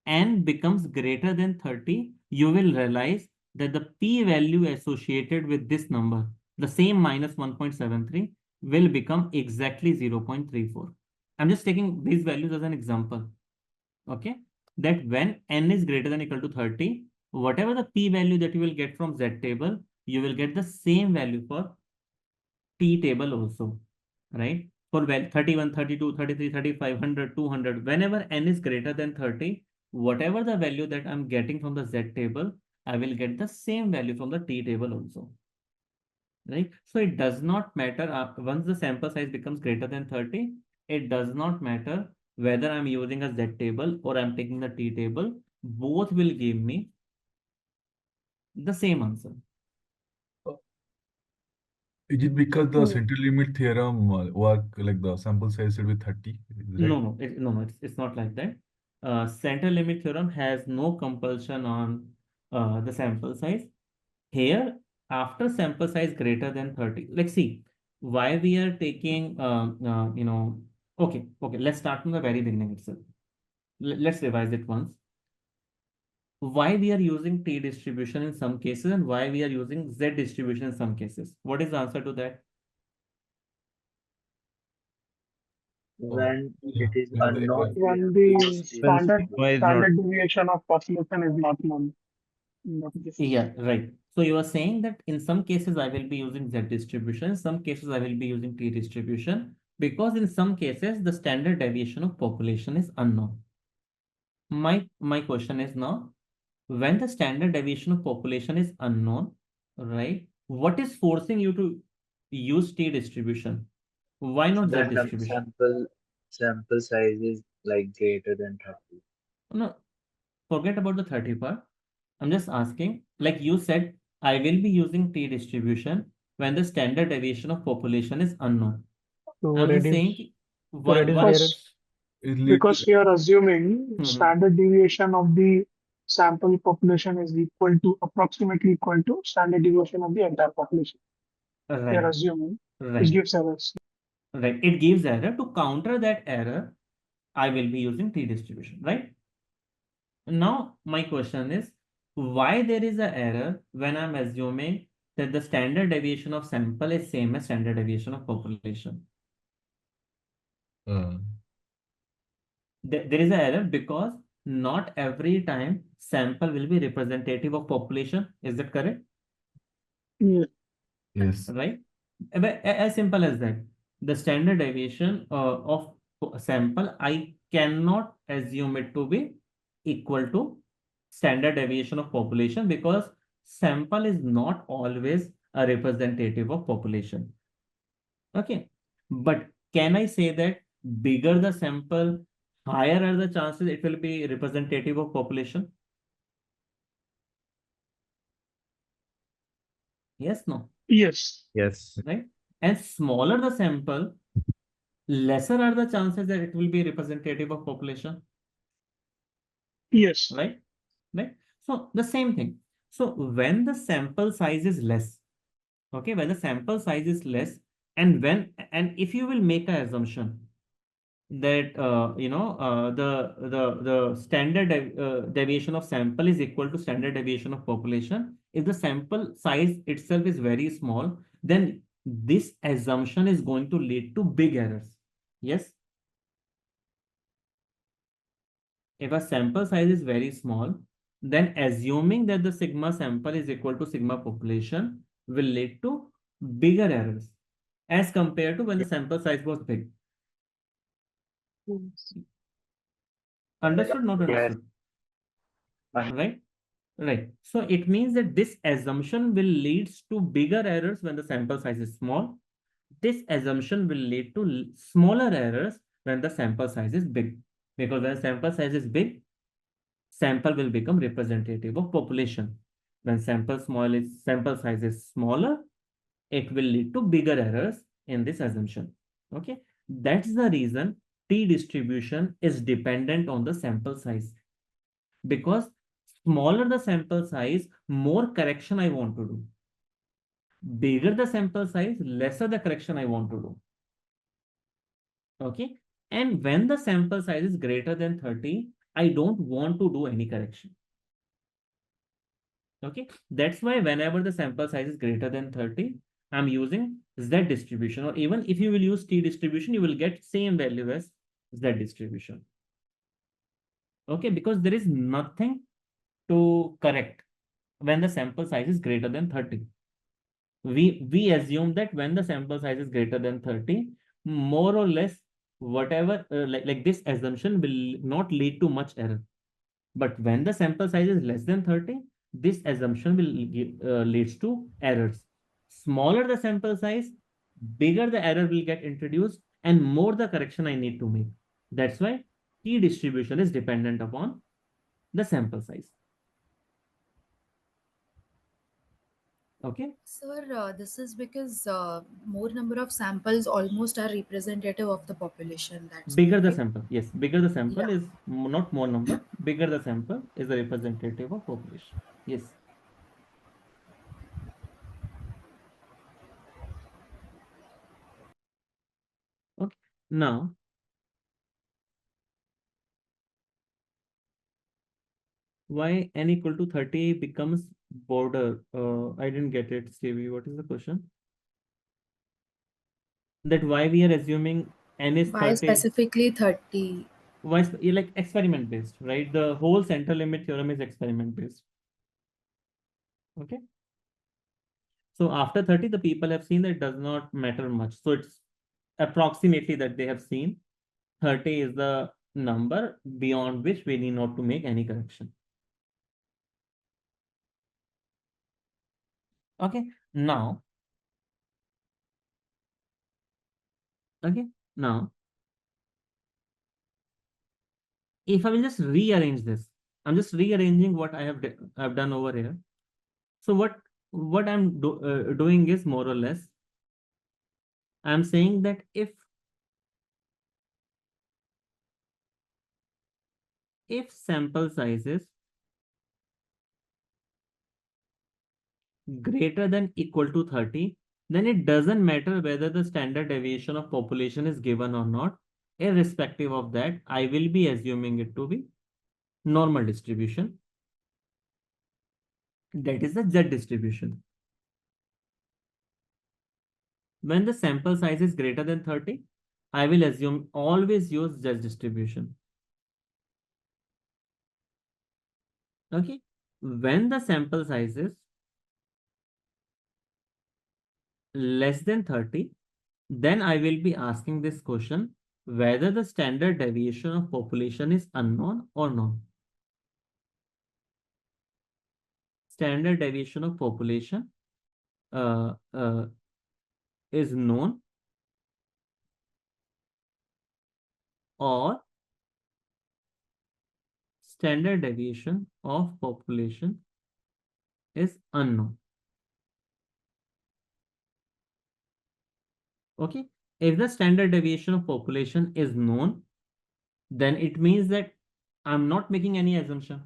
N becomes greater than 30, you will realize that the P value associated with this number, the same minus 1.73, will become exactly 0.34. I'm just taking these values as an example. Okay? That when N is greater than or equal to 30, whatever the P value that you will get from Z table, you will get the same value for T table also, right? For 31, 32, 33, 35, 100, 200, whenever N is greater than 30, whatever the value that I'm getting from the Z table, I will get the same value from the T table also, right? So it does not matter, once the sample size becomes greater than 30, it does not matter whether I'm using a Z table or I'm taking the T table, both will give me the same answer. Is it because the central limit theorem work like the sample size should be 30? Right? No, it's not like that. Central limit theorem has no compulsion on the sample size. Here, after sample size greater than 30, let's see why we are taking, okay, let's start from the very beginning itself. Let's revise it once. Why we are using T distribution in some cases and why we are using Z distribution in some cases. What is the answer to that? when it is Yeah, unknown, we When have to the use T standard deviation of population is not known. Yeah, right. So you are saying that in some cases I will be using Z distribution, in some cases I will be using T distribution, because in some cases the standard deviation of population is unknown. My question is now, when the standard deviation of population is unknown, right? What is forcing you to use T distribution? Why not Z the distribution? sample size is like greater than 30. No, forget about the 30 part. I'm just asking, like you said, I will be using T distribution when the standard deviation of population is unknown. I'm just saying, why? Because we are assuming standard deviation of the sample population is equal to approximately equal to standard deviation of the entire population. We are Right, assuming, which right, gives errors. right. It gives error. To counter that error, I will be using t-distribution, right? Now, my question is, why there is an error when I'm assuming that the standard deviation of sample is same as standard deviation of population? There is an error because not every time sample will be representative of population. Is that correct? Yeah. Yes. Right? As simple as that. The standard deviation of sample, I cannot assume it to be equal to standard deviation of population because sample is not always a representative of population. Okay. But can I say that bigger the sample, higher are the chances it will be representative of population? Yes, no. Yes. Yes. Right? And smaller the sample, lesser are the chances that it will be representative of population. Yes. Right? Right? So the same thing. So when the sample size is less, okay, when the sample size is less, and if you will make an assumption that the standard deviation of sample is equal to standard deviation of population, if the sample size itself is very small, then this assumption is going to lead to big errors. Yes. If a sample size is very small, then assuming that the sigma sample is equal to sigma population will lead to bigger errors as compared to when the sample size was big. Understood? Not Yes. understood? Right? Right. So it means that this assumption will lead to bigger errors when the sample size is small. This assumption will lead to smaller errors when the sample size is big. Because when sample size is big, sample will become representative of population. When sample size is smaller, it will lead to bigger errors in this assumption. Okay, that's the reason t-distribution is dependent on the sample size, because smaller the sample size, more correction I want to do. Bigger the sample size, lesser the correction I want to do. Okay, and when the sample size is greater than 30, I don't want to do any correction. Okay, that's why whenever the sample size is greater than 30, I'm using Z distribution, or even if you will use T distribution, you will get same value as Z distribution. Okay, because there is nothing to correct when the sample size is greater than 30. We assume that when the sample size is greater than 30, more or less whatever like this assumption will not lead to much error. But when the sample size is less than 30, this assumption will leads to errors. Smaller the sample size, bigger the error will get introduced, and more the correction I need to make. That's why t distribution is dependent upon the sample size. Okay. Sir, this is because more number of samples almost are representative of the population. That's Bigger the right? sample, yes, bigger the sample Yeah. is not more number, bigger the sample is a representative of population. Yes. Okay. Now, why n equal to 30 becomes border? I didn't get it, Stevie. What is the question? That why we are assuming n is Why 30? specifically 30? Why like experiment based, right? The whole central limit theorem is experiment based. Okay. So after 30, the people have seen that it does not matter much. So it's approximately that they have seen 30 is the number beyond which we need not to make any correction. Okay. Now, if I will just rearrange this, I'm just rearranging what I've done over here. So what I'm doing is more or less, I'm saying that if sample size is greater than equal to 30, then it doesn't matter whether the standard deviation of population is given or not. irrespective of that, I will be assuming it to be normal distribution. That is the Z distribution. When the sample size is greater than 30, I will assume always use Z distribution. Okay. When the sample size is less than 30, then I will be asking this question whether the standard deviation of population is unknown or known. Standard deviation of population is known or standard deviation of population is unknown. Okay. If the standard deviation of population is known, then it means that I'm not making any assumption.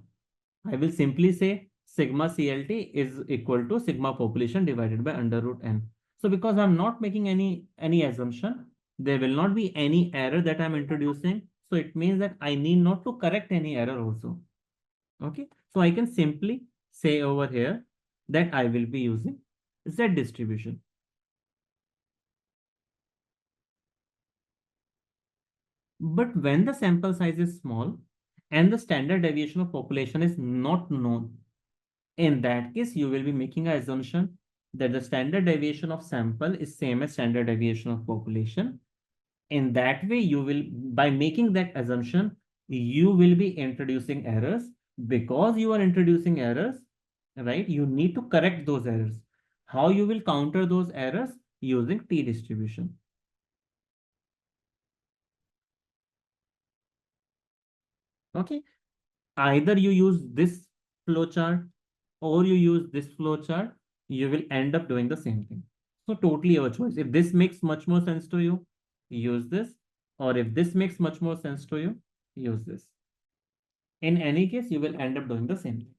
I will simply say sigma CLT is equal to sigma population divided by under root n. So because I'm not making any assumption, there will not be any error that I'm introducing. So it means that I need not to correct any error also. Okay. So I can simply say over here that I will be using Z distribution. But when the sample size is small and the standard deviation of population is not known, in that case, you will be making an assumption that the standard deviation of sample is same as standard deviation of population. In that way, you will, by making that assumption, you will be introducing errors. Because you are introducing errors, right? You need to correct those errors. How you will counter those errors? Using T distribution. Okay. Either you use this flowchart or you use this flowchart, you will end up doing the same thing. So totally your choice. If this makes much more sense to you, use this. Or if this makes much more sense to you, use this. In any case, you will end up doing the same thing.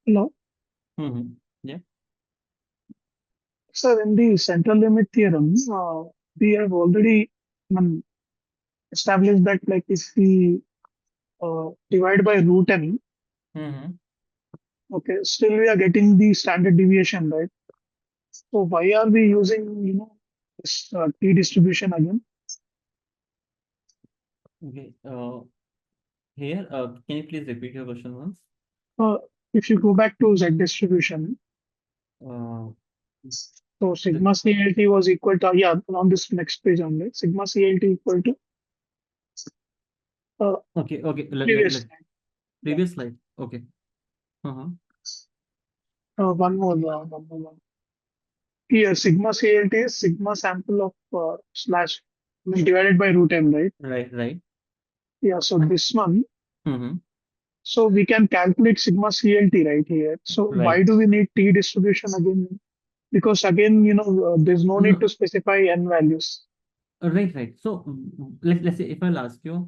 No. Yeah. Sir, in the central limit theorem, we have already established that like if we divide by root n, okay, still we are getting the standard deviation, right? So why are we using, this T distribution again? Okay. Here, can you please repeat your question once? If you go back to Z distribution, so sigma CLT was equal to, on this next page only, sigma CLT equal to okay. previous slide. Previous slide. Okay. One more. Here, sigma CLT is sigma sample of slash divided by root n, right? Right. Yeah, so this one. So we can calculate sigma CLT right here. So why do we need T distribution again? Because again, there's no need to specify n values. Right. So let's say if I'll ask you,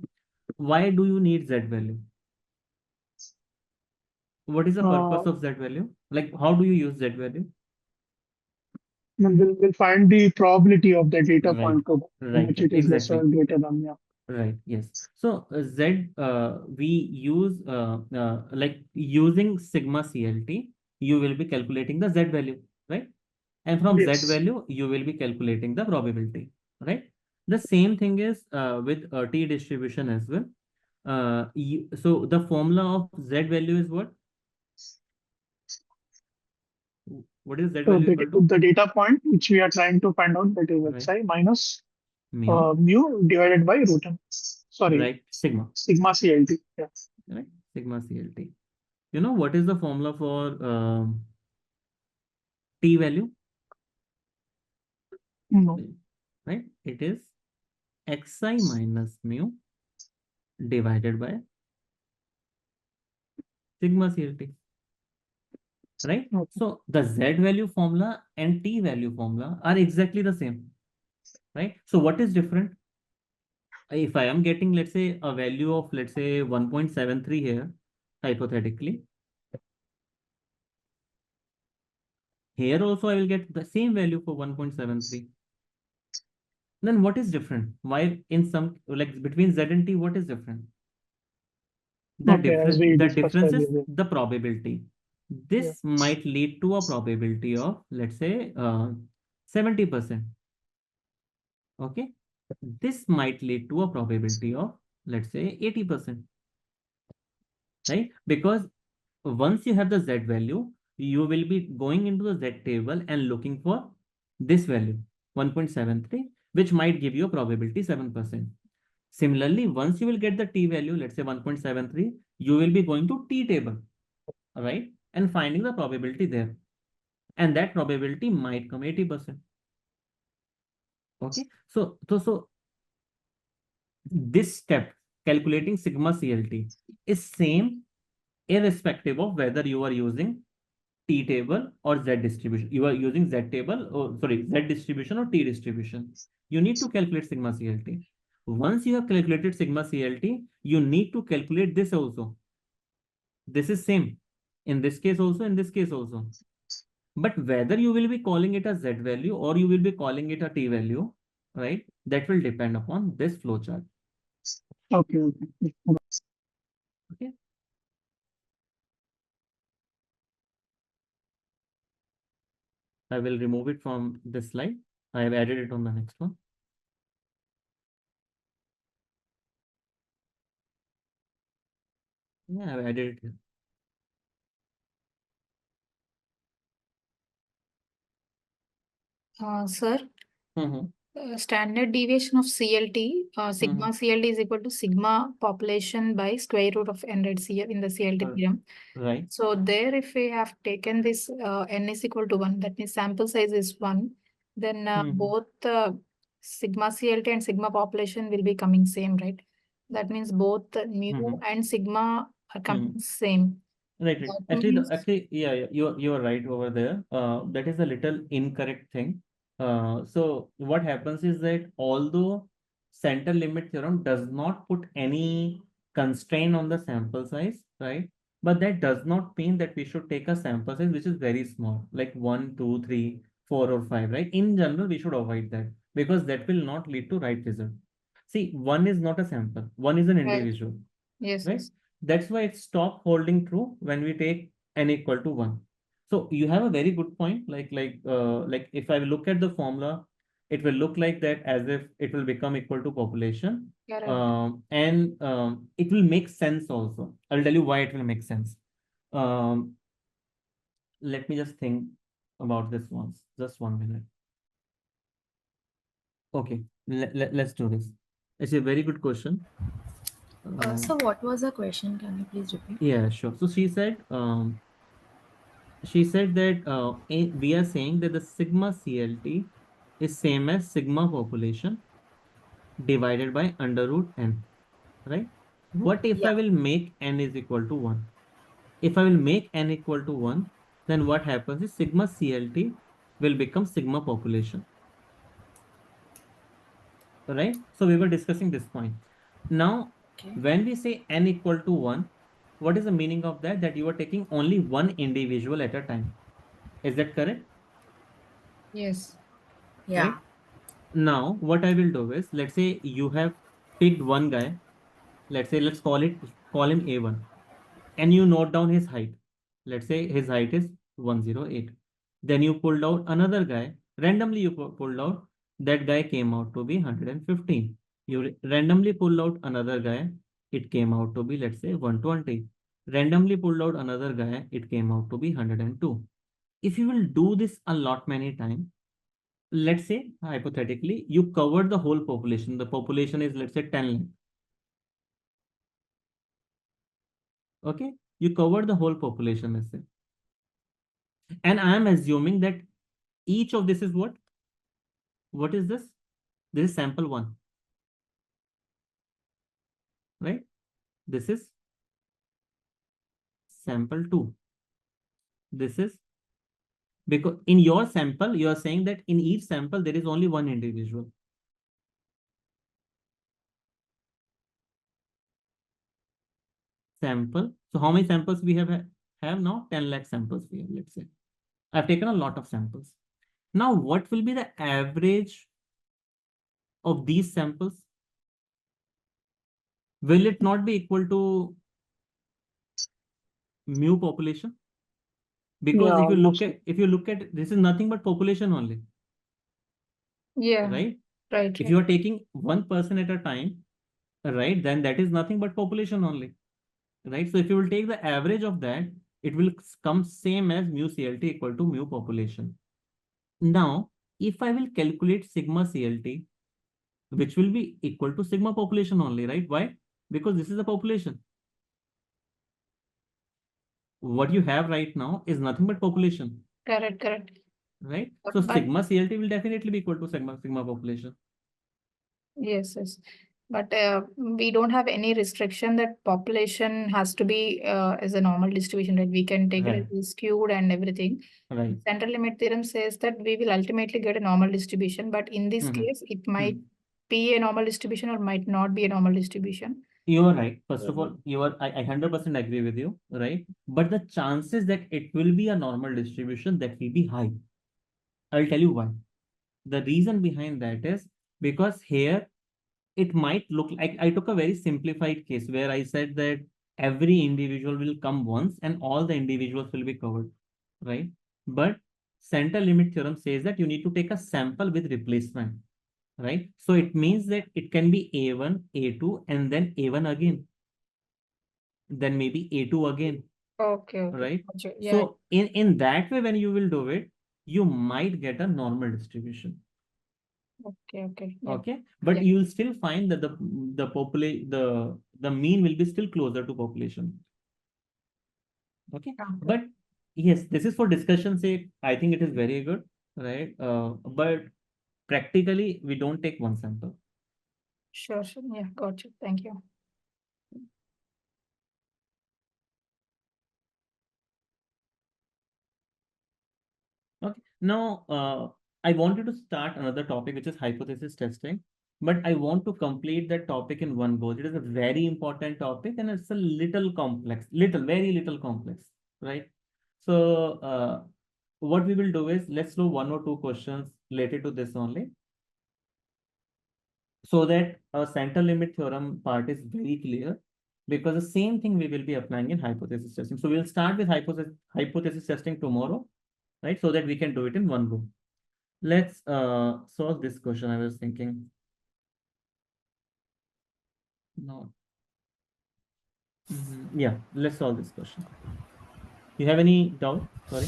why do you need Z value? What is the purpose of Z value? Like, how do you use Z value? We'll find the probability of the data Right. point code, which it is less or greater than, Right. Yes. So Z, we use like using sigma CLT, you will be calculating the Z value, right? And from Z value, you will be calculating the probability, right? The same thing is with T distribution as well. So the formula of Z value is what? What is Z value equal to? The data point which we are trying to find out, that is xi minus mu divided by root n. Sorry, right? Sigma. sigma CLT. Yeah. Right? Sigma CLT. You know what is the formula for T value? No. Right? It is xi minus mu divided by sigma CLT. Right? Okay. So the Z value formula and T value formula are exactly the same. Right? So what is different? If I am getting, let's say, a value of, let's say, 1.73 here, hypothetically, here also I will get the same value for 1.73. Then what is different? Why in some, like between Z and T, what is different? The Okay, as we discussed difference is earlier. the probability. This Yeah. might lead to a probability of, let's say, 70%. Okay. This might lead to a probability of, let's say, 80%. Right? Because once you have the Z value, you will be going into the Z table and looking for this value, 1.73, which might give you a probability 7%. Similarly, once you will get the T value, let's say 1.73, you will be going to T table, right? And finding the probability there. And that probability might come 80%. Okay. So this step, calculating sigma CLT, is same irrespective of whether you are using T table or Z distribution. You are using Z table, or sorry, Z distribution or T distribution. You need to calculate sigma CLT. Once you have calculated sigma CLT, you need to calculate this also. This is same in this case also, in this case also. But whether you will be calling it a Z value or you will be calling it a T value, right? That will depend upon this flowchart. Okay. Okay. Okay. I will remove it from this slide. I have added it on the next one. Yeah, I've added it here. Sir, Mhm. standard deviation of CLT, sigma CLT is equal to sigma population by square root of n red CL in the CLT theorem. Right. So there, if we have taken this n is equal to 1, that means sample size is 1, then both sigma CLT and sigma population will be coming same, right? That means both mu and sigma are coming same. Right. That Actually, means- yeah, you're right over there. That is a little incorrect thing. So what happens is that although central limit theorem does not put any constraint on the sample size, right? But that does not mean that we should take a sample size which is very small, like 1, 2, 3, 4, or 5, right? In general, we should avoid that because that will not lead to right result. See, one is not a sample, one is an individual, Yes, right? yes. That's why it stops holding true when we take n equal to 1. So you have a very good point. Like if I look at the formula, it will look like that as if it will become equal to population. Yeah, right. And it will make sense also. I'll tell you why it will make sense. Let me just think about this once. Just 1 minute. Okay, let's do this. It's a very good question. So what was the question? Can you please repeat? Yeah, sure. So she said that we are saying that the sigma CLT is same as sigma population divided by under root n, right? What if I Yeah. will make n is equal to 1? If I will make n equal to 1, then what happens is sigma CLT will become sigma population, right? So we were discussing this point. Now, Okay. when we say n equal to 1, what is the meaning of that? That you are taking only one individual at a time. Is that correct? Yes. Yeah. Right? Now, what I will do is, let's say you have picked one guy. Let's call him A1, and you note down his height. Let's say his height is 108. Then you pulled out another guy. Randomly, you pulled out. That guy came out to be 115. You randomly pulled out another guy. It came out to be, let's say, 120. Randomly pulled out another guy. It came out to be 102. If you will do this a lot many times, let's say hypothetically you covered the whole population. The population is, let's say, 10 lakh. Okay, you covered the whole population, let's say. And I am assuming that each of this is what? What is this? This is sample 1, right? This is sample 2. This is because in your sample, you are saying that in each sample, there is only one individual. Sample. So how many samples we have now? 10 lakh samples we have, let's say. I've taken a lot of samples. Now, what will be the average of these samples? Will it not be equal to mu population? Because Yeah, if you look at this is nothing but population only, Yeah, right? right, If you are taking one person at a time, right, then that is nothing but population only, right? So if you will take the average of that, it will come same as mu CLT equal to mu population. Now, if I will calculate sigma CLT, which will be equal to sigma population only, right? Why? Because this is the population. What you have right now is nothing but population, correct, correct. right? So But sigma CLT will definitely be equal to sigma population. yes, yes. But we don't have any restriction that population has to be as a normal distribution, right? We can take Right. it as skewed and everything. Right. Central limit theorem says that we will ultimately get a normal distribution, but in this case, it might be a normal distribution or might not be a normal distribution. You are right. First of all, I 100% agree with you, right? But the chances that it will be a normal distribution, that will be high. I'll tell you why. The reason behind that is because here it might look like I took a very simplified case where I said that every individual will come once and all the individuals will be covered, right? But central limit theorem says that you need to take a sample with replacement, right? So it means that it can be A1, A2, and then A1 again, then maybe A2 again, Okay, right? Gotcha. Yeah. So in that way, when you will do it, you might get a normal distribution. Okay. Yeah. Okay, but Yeah. you will still find that the mean will be still closer to population. Okay, but yes, this is for discussion sake. I think it is very good, right? But practically, we don't take one sample. Sure. Yeah, got you. Thank you. Okay, now I wanted to start another topic, which is hypothesis testing, but I want to complete that topic in one go. It is a very important topic and it's a little complex, very little complex, right? So what we will do is let's do one or two questions related to this only, so that our central limit theorem part is very clear, because the same thing we will be applying in hypothesis testing. So we'll start with hypothesis testing tomorrow, right? So that we can do it in one go. Let's solve this question. I was thinking. No. Yeah, let's solve this question. You have any doubt? Sorry.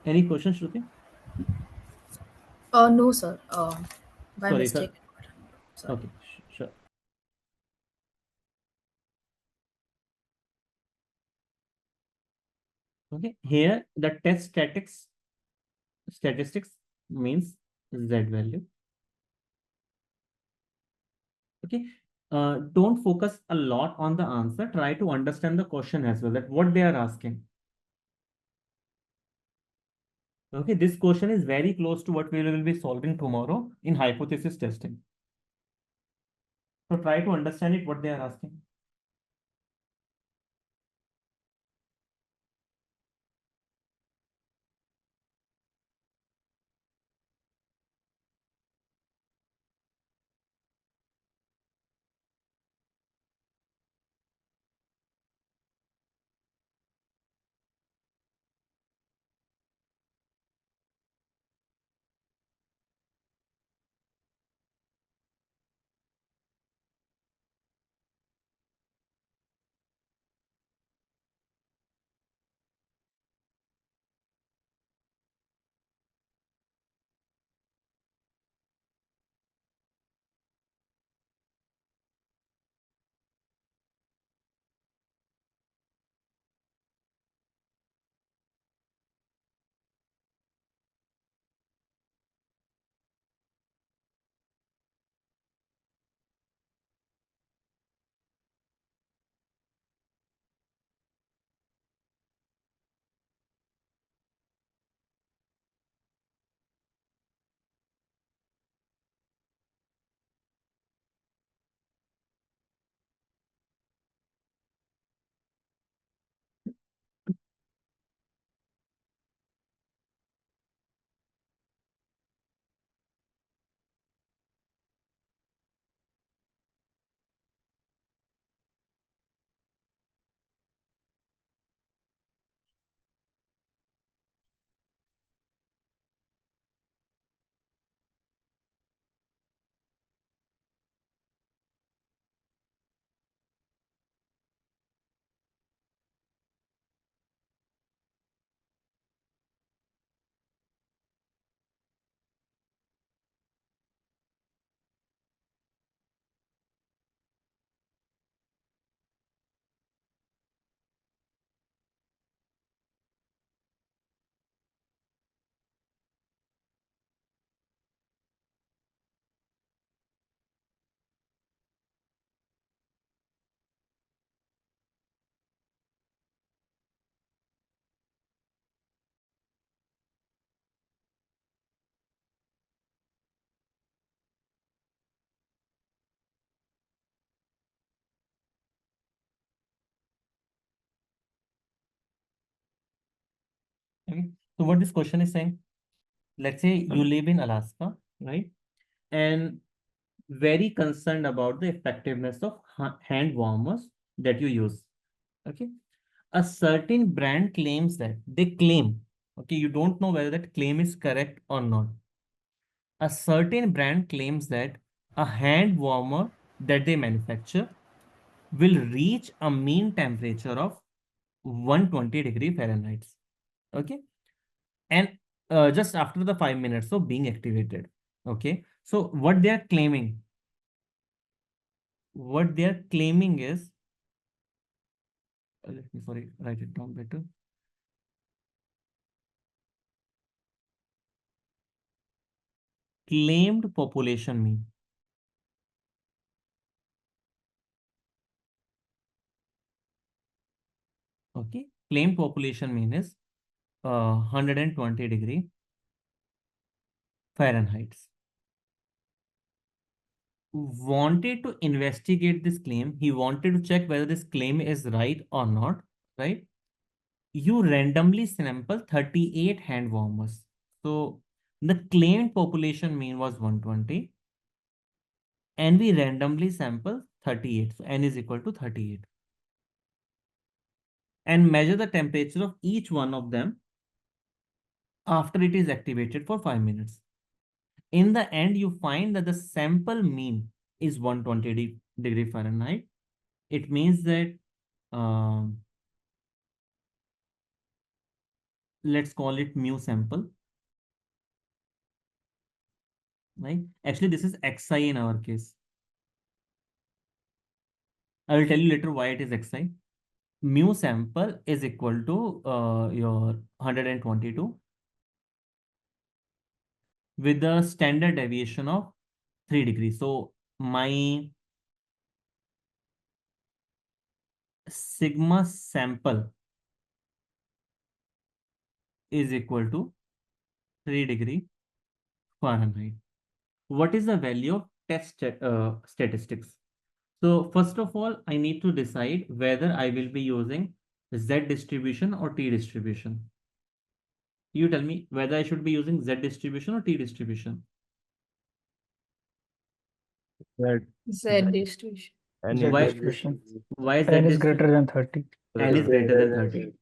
Any questions, Shruti? No, sir. By Sorry, mistake. sir. Sorry. Okay, sure. Okay, here the test statistics means Z value. Okay, don't focus a lot on the answer. Try to understand the question as well, that what they are asking. Okay, this question is very close to what we will be solving tomorrow in hypothesis testing. So try to understand it, what they are asking. Okay. So what this question is saying, let's say you live in Alaska, right? And very concerned about the effectiveness of hand warmers that you use. Okay. A certain brand claims that they claim, okay, you don't know whether that claim is correct or not. A certain brand claims that a hand warmer that they manufacture will reach a mean temperature of 120 degree Fahrenheit. Okay. And just after the 5 minutes of being activated. Okay. So what they are claiming is, let me sorry, write it down better. Claimed population mean. Okay. Claimed population mean is 120 degree Fahrenheit. Wanted to investigate this claim. He wanted to check whether this claim is right or not, right? You randomly sample 38 hand warmers. So the claimed population mean was 120 and we randomly sample 38. So n is equal to 38. And measure the temperature of each one of them after it is activated for 5 minutes. In the end, you find that the sample mean is 120 degree Fahrenheit. It means that let's call it mu sample, right? Actually, this is xi in our case. I will tell you later why it is xi. Mu sample is equal to your 122 with the standard deviation of 3 degrees. So my sigma sample is equal to 3 degree Fahrenheit. What is the value of test statistics? So first of all, I need to decide whether I will be using Z distribution or T distribution. You tell me whether I should be using Z distribution or T distribution. Z distribution. And Why? distribution. Why is N that is greater than 30. N is greater than 30,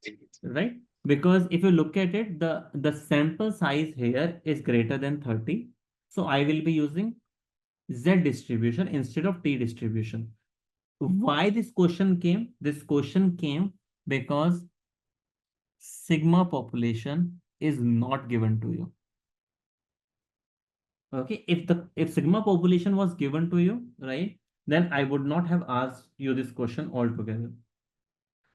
right? Because if you look at it, the sample size here is greater than 30. So I will be using Z distribution instead of T distribution. Why this question came? This question came because sigma population is not given to you. Okay, if sigma population was given to you, right, then I would not have asked you this question altogether.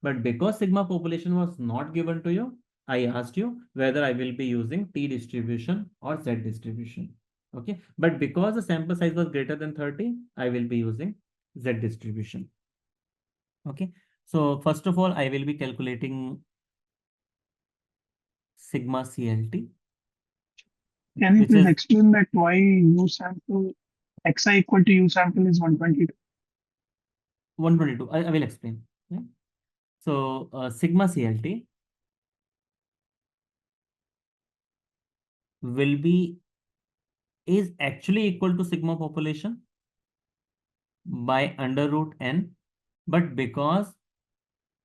But because sigma population was not given to you, I asked you whether I will be using T distribution or Z distribution. Okay, but because the sample size was greater than 30, I will be using Z distribution. Okay, so first of all, I will be calculating sigma CLT. Can you which please is explain that why U sample xi equal to U sample is 122? 122. I will explain. Okay? So sigma CLT will be is actually equal to sigma population by under root n, but because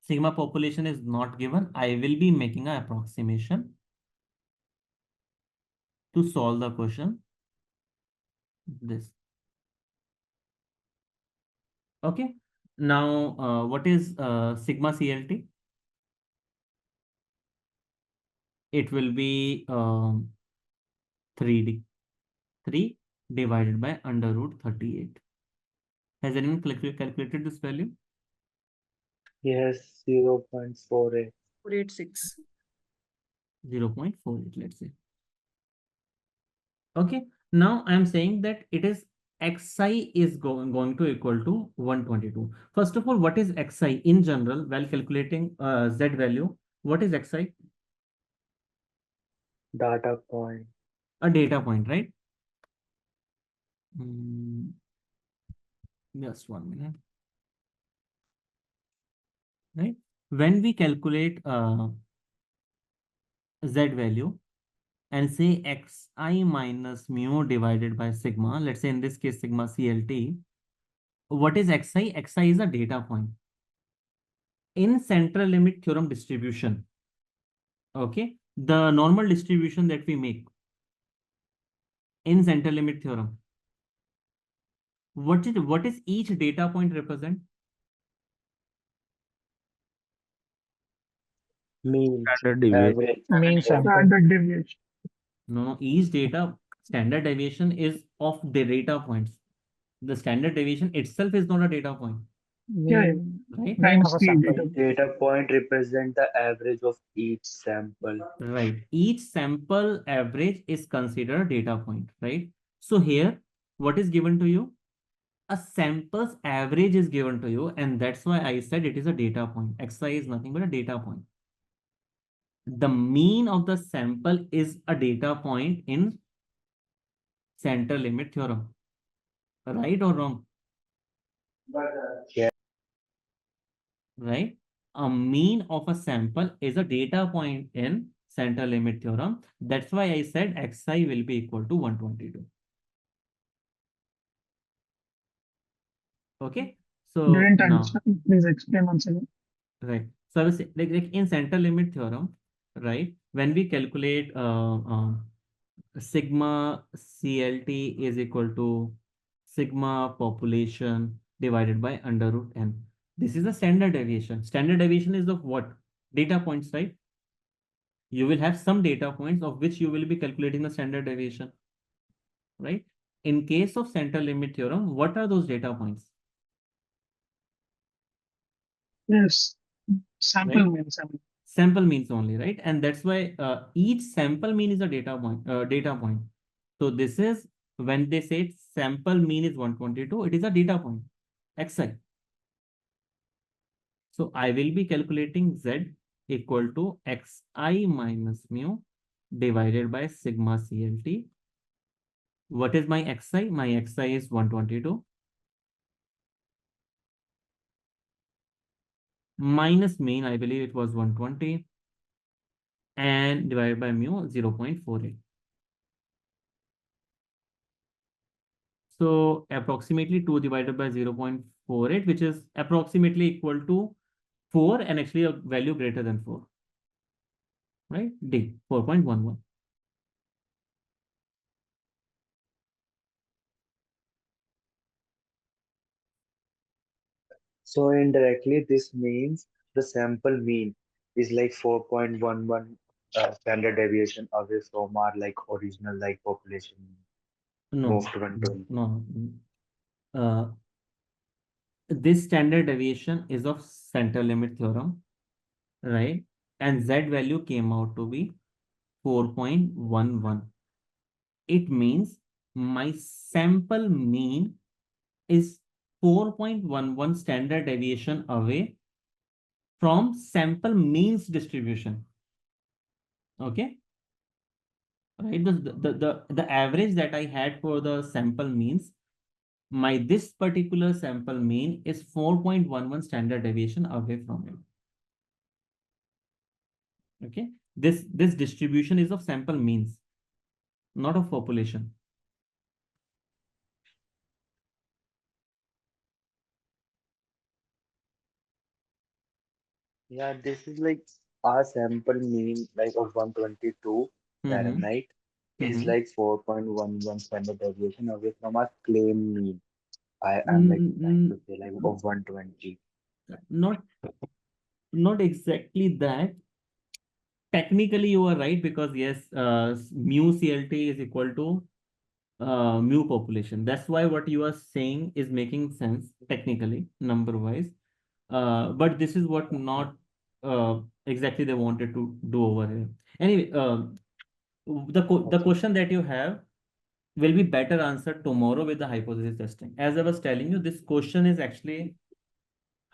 sigma population is not given, I will be making an approximation to solve the question. This. Okay. Now, what is sigma CLT? It will be 3D. 3 divided by under root 38. Has anyone calculated this value? Yes, 0.48. 486. 0.48, let's say. Okay, now I'm saying that it is xi is going to equal to 122. First of all, what is xi in general while calculating z value? What is xi? Data point. A data point, right? Just 1 minute. Right? When we calculate Z value and say xi minus mu divided by sigma, let's say in this case sigma CLT. What is xi? Xi is a data point. In central limit theorem distribution, okay, the normal distribution that we make in central limit theorem, what is each data point represent? Mean. Standard deviation. Average. Mean sample. Standard deviation. No, each data standard deviation is of the data points. The standard deviation itself is not a data point, Yeah, right? Mean times of a the sample. data. Data point represent the average of each sample. Right. Each sample average is considered data point, right? So here, what is given to you? A sample's average is given to you, and that's why I said it is a data point. Xi is nothing but a data point. The mean of the sample is a data point in central limit theorem. Right or wrong? Yeah. Right? A mean of a sample is a data point in central limit theorem. That's why I said Xi will be equal to 122. Okay. So Didn't now, understand. Please explain once again. right. So I was like in central limit theorem, right? When we calculate sigma CLT is equal to sigma population divided by under root n. This is a standard deviation. Standard deviation is of what? Data points, right? You will have some data points of which you will be calculating the standard deviation, right? In case of central limit theorem, what are those data points? Yes. Sample Right? means. Sample means only, right? And that's why each sample mean is a data point. So this is when they say sample mean is 122, it is a data point, Xi. So I will be calculating Z equal to Xi minus mu divided by sigma CLT. What is my Xi? My Xi is 122. Minus mean, I believe it was 120. And divided by mu 0.48. So approximately 2 divided by 0.48, which is approximately equal to 4 and actually a value greater than 4. Right? D, 4.11. So indirectly, this means the sample mean is like 4.11 standard deviation away from our like original like population No, of 120. no. This standard deviation is of central limit theorem, right? And Z value came out to be 4.11. It means my sample mean is 4.11 standard deviation away from sample means distribution. Okay. Right. The average that I had for the sample means, this particular sample mean is 4.11 standard deviation away from it. Okay. This distribution is of sample means, not of population. Yeah, this is like our sample mean like of 122 Fahrenheit is like 4.11 standard deviation away from our claim mean. I'm like trying to say like of 120. Not exactly that. Technically, you are right because yes, mu CLT is equal to mu population. That's why what you are saying is making sense technically, number wise. But this is what not exactly they wanted to do over here. Anyway, the question that you have will be better answered tomorrow with the hypothesis testing. As I was telling you, this question is actually,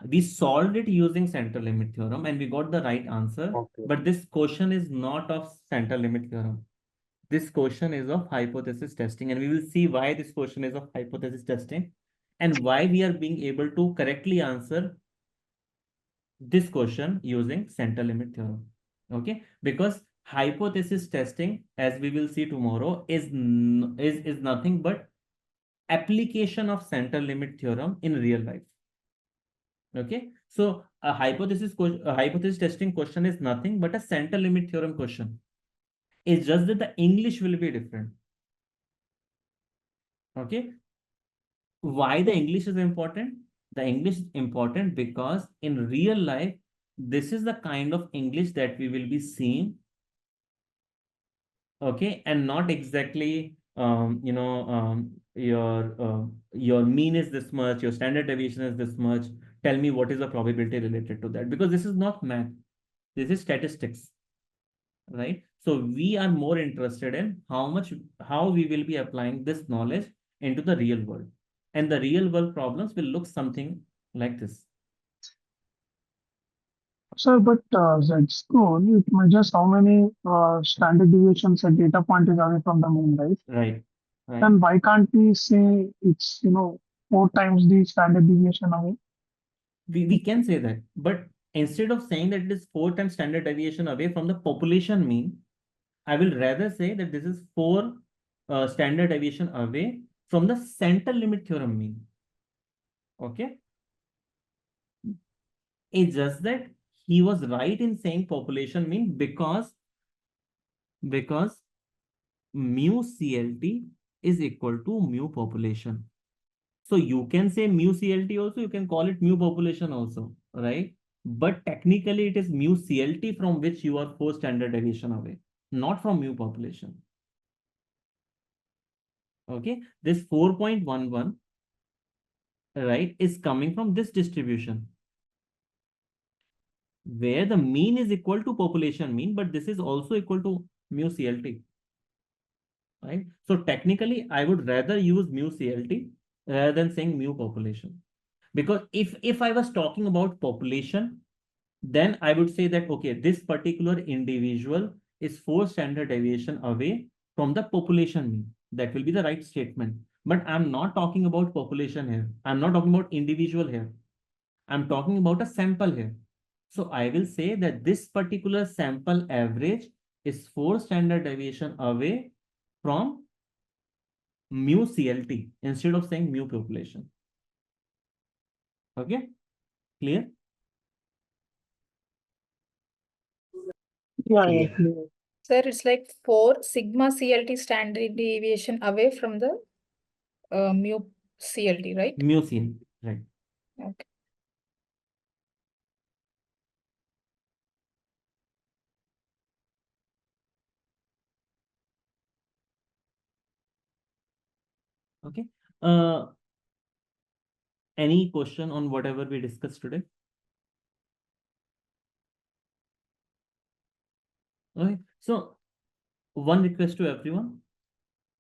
we solved it using central limit theorem and we got the right answer. Okay. But this question is not of central limit theorem. This question is of hypothesis testing, and we will see why this question is of hypothesis testing and why we are being able to correctly answer this question using central limit theorem. Okay, because hypothesis testing, as we will see tomorrow, is nothing but application of central limit theorem in real life. Okay, so a hypothesis testing question is nothing but a central limit theorem question. It's just that the English will be different. Okay, why the English is important? The English is important because in real life, this is the kind of English that we will be seeing. Okay, and not exactly your mean is this much, your standard deviation is this much. Tell me what is the probability related to that, because this is not math, this is statistics, right? So we are more interested in how we will be applying this knowledge into the real world, and the real world problems will look something like this. Sir, but Z-score, it measures how many standard deviations a data point is away from the mean, right? Right. Then why can't we say it's 4 times the standard deviation away? We can say that, but instead of saying that it is 4 times standard deviation away from the population mean, I will rather say that this is 4 standard deviation away from the central limit theorem mean. Okay. It's just that he was right in saying population mean because mu CLT is equal to mu population. So you can say mu CLT also, you can call it mu population also, right? But technically it is mu CLT from which you are 4 standard deviation away, not from mu population. Okay, this 4.11, right, is coming from this distribution where the mean is equal to population mean, but this is also equal to mu CLT, right? So technically I would rather use mu CLT rather than saying mu population, because if I was talking about population, then I would say that, okay, this particular individual is 4 standard deviation away from the population mean. That will be the right statement. But I'm not talking about population here. I'm not talking about individual here. I'm talking about a sample here. So I will say that this particular sample average is 4 standard deviation away from mu CLT instead of saying mu population. Okay, clear? Yeah, clear. Sir, it's like 4 sigma CLT standard deviation away from the mu CLT, right? Mu CLT, right. Okay. Okay. Any question on whatever we discussed today? Okay. So one request to everyone,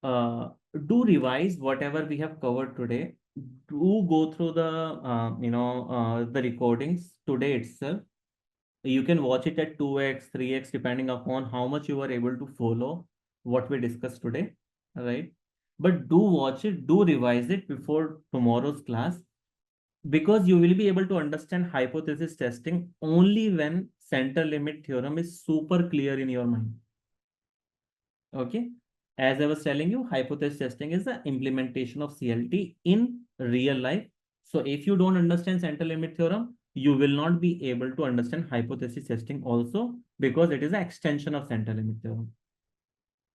do revise whatever we have covered today. Do go through the recordings today itself. You can watch it at 2x, 3x, depending upon how much you are able to follow what we discussed today, right? But do watch it, do revise it before tomorrow's class, because you will be able to understand hypothesis testing only when central limit theorem is super clear in your mind. Okay, as I was telling you, hypothesis testing is the implementation of CLT in real life. So if you don't understand central limit theorem, you will not be able to understand hypothesis testing also, because it is an extension of central limit theorem.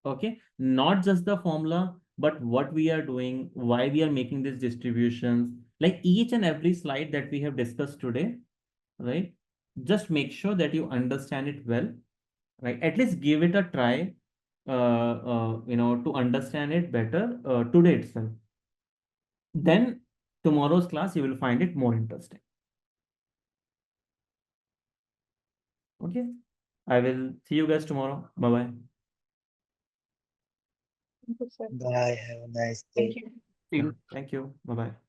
Okay, not just the formula, but what we are doing, why we are making these distributions, like each and every slide that we have discussed today, right? Just make sure that you understand it well, right? At least give it a try, to understand it better today itself. Then tomorrow's class, you will find it more interesting. Okay, I will see you guys tomorrow. Bye-bye. Bye. Have a nice day. Thank you. Bye-bye.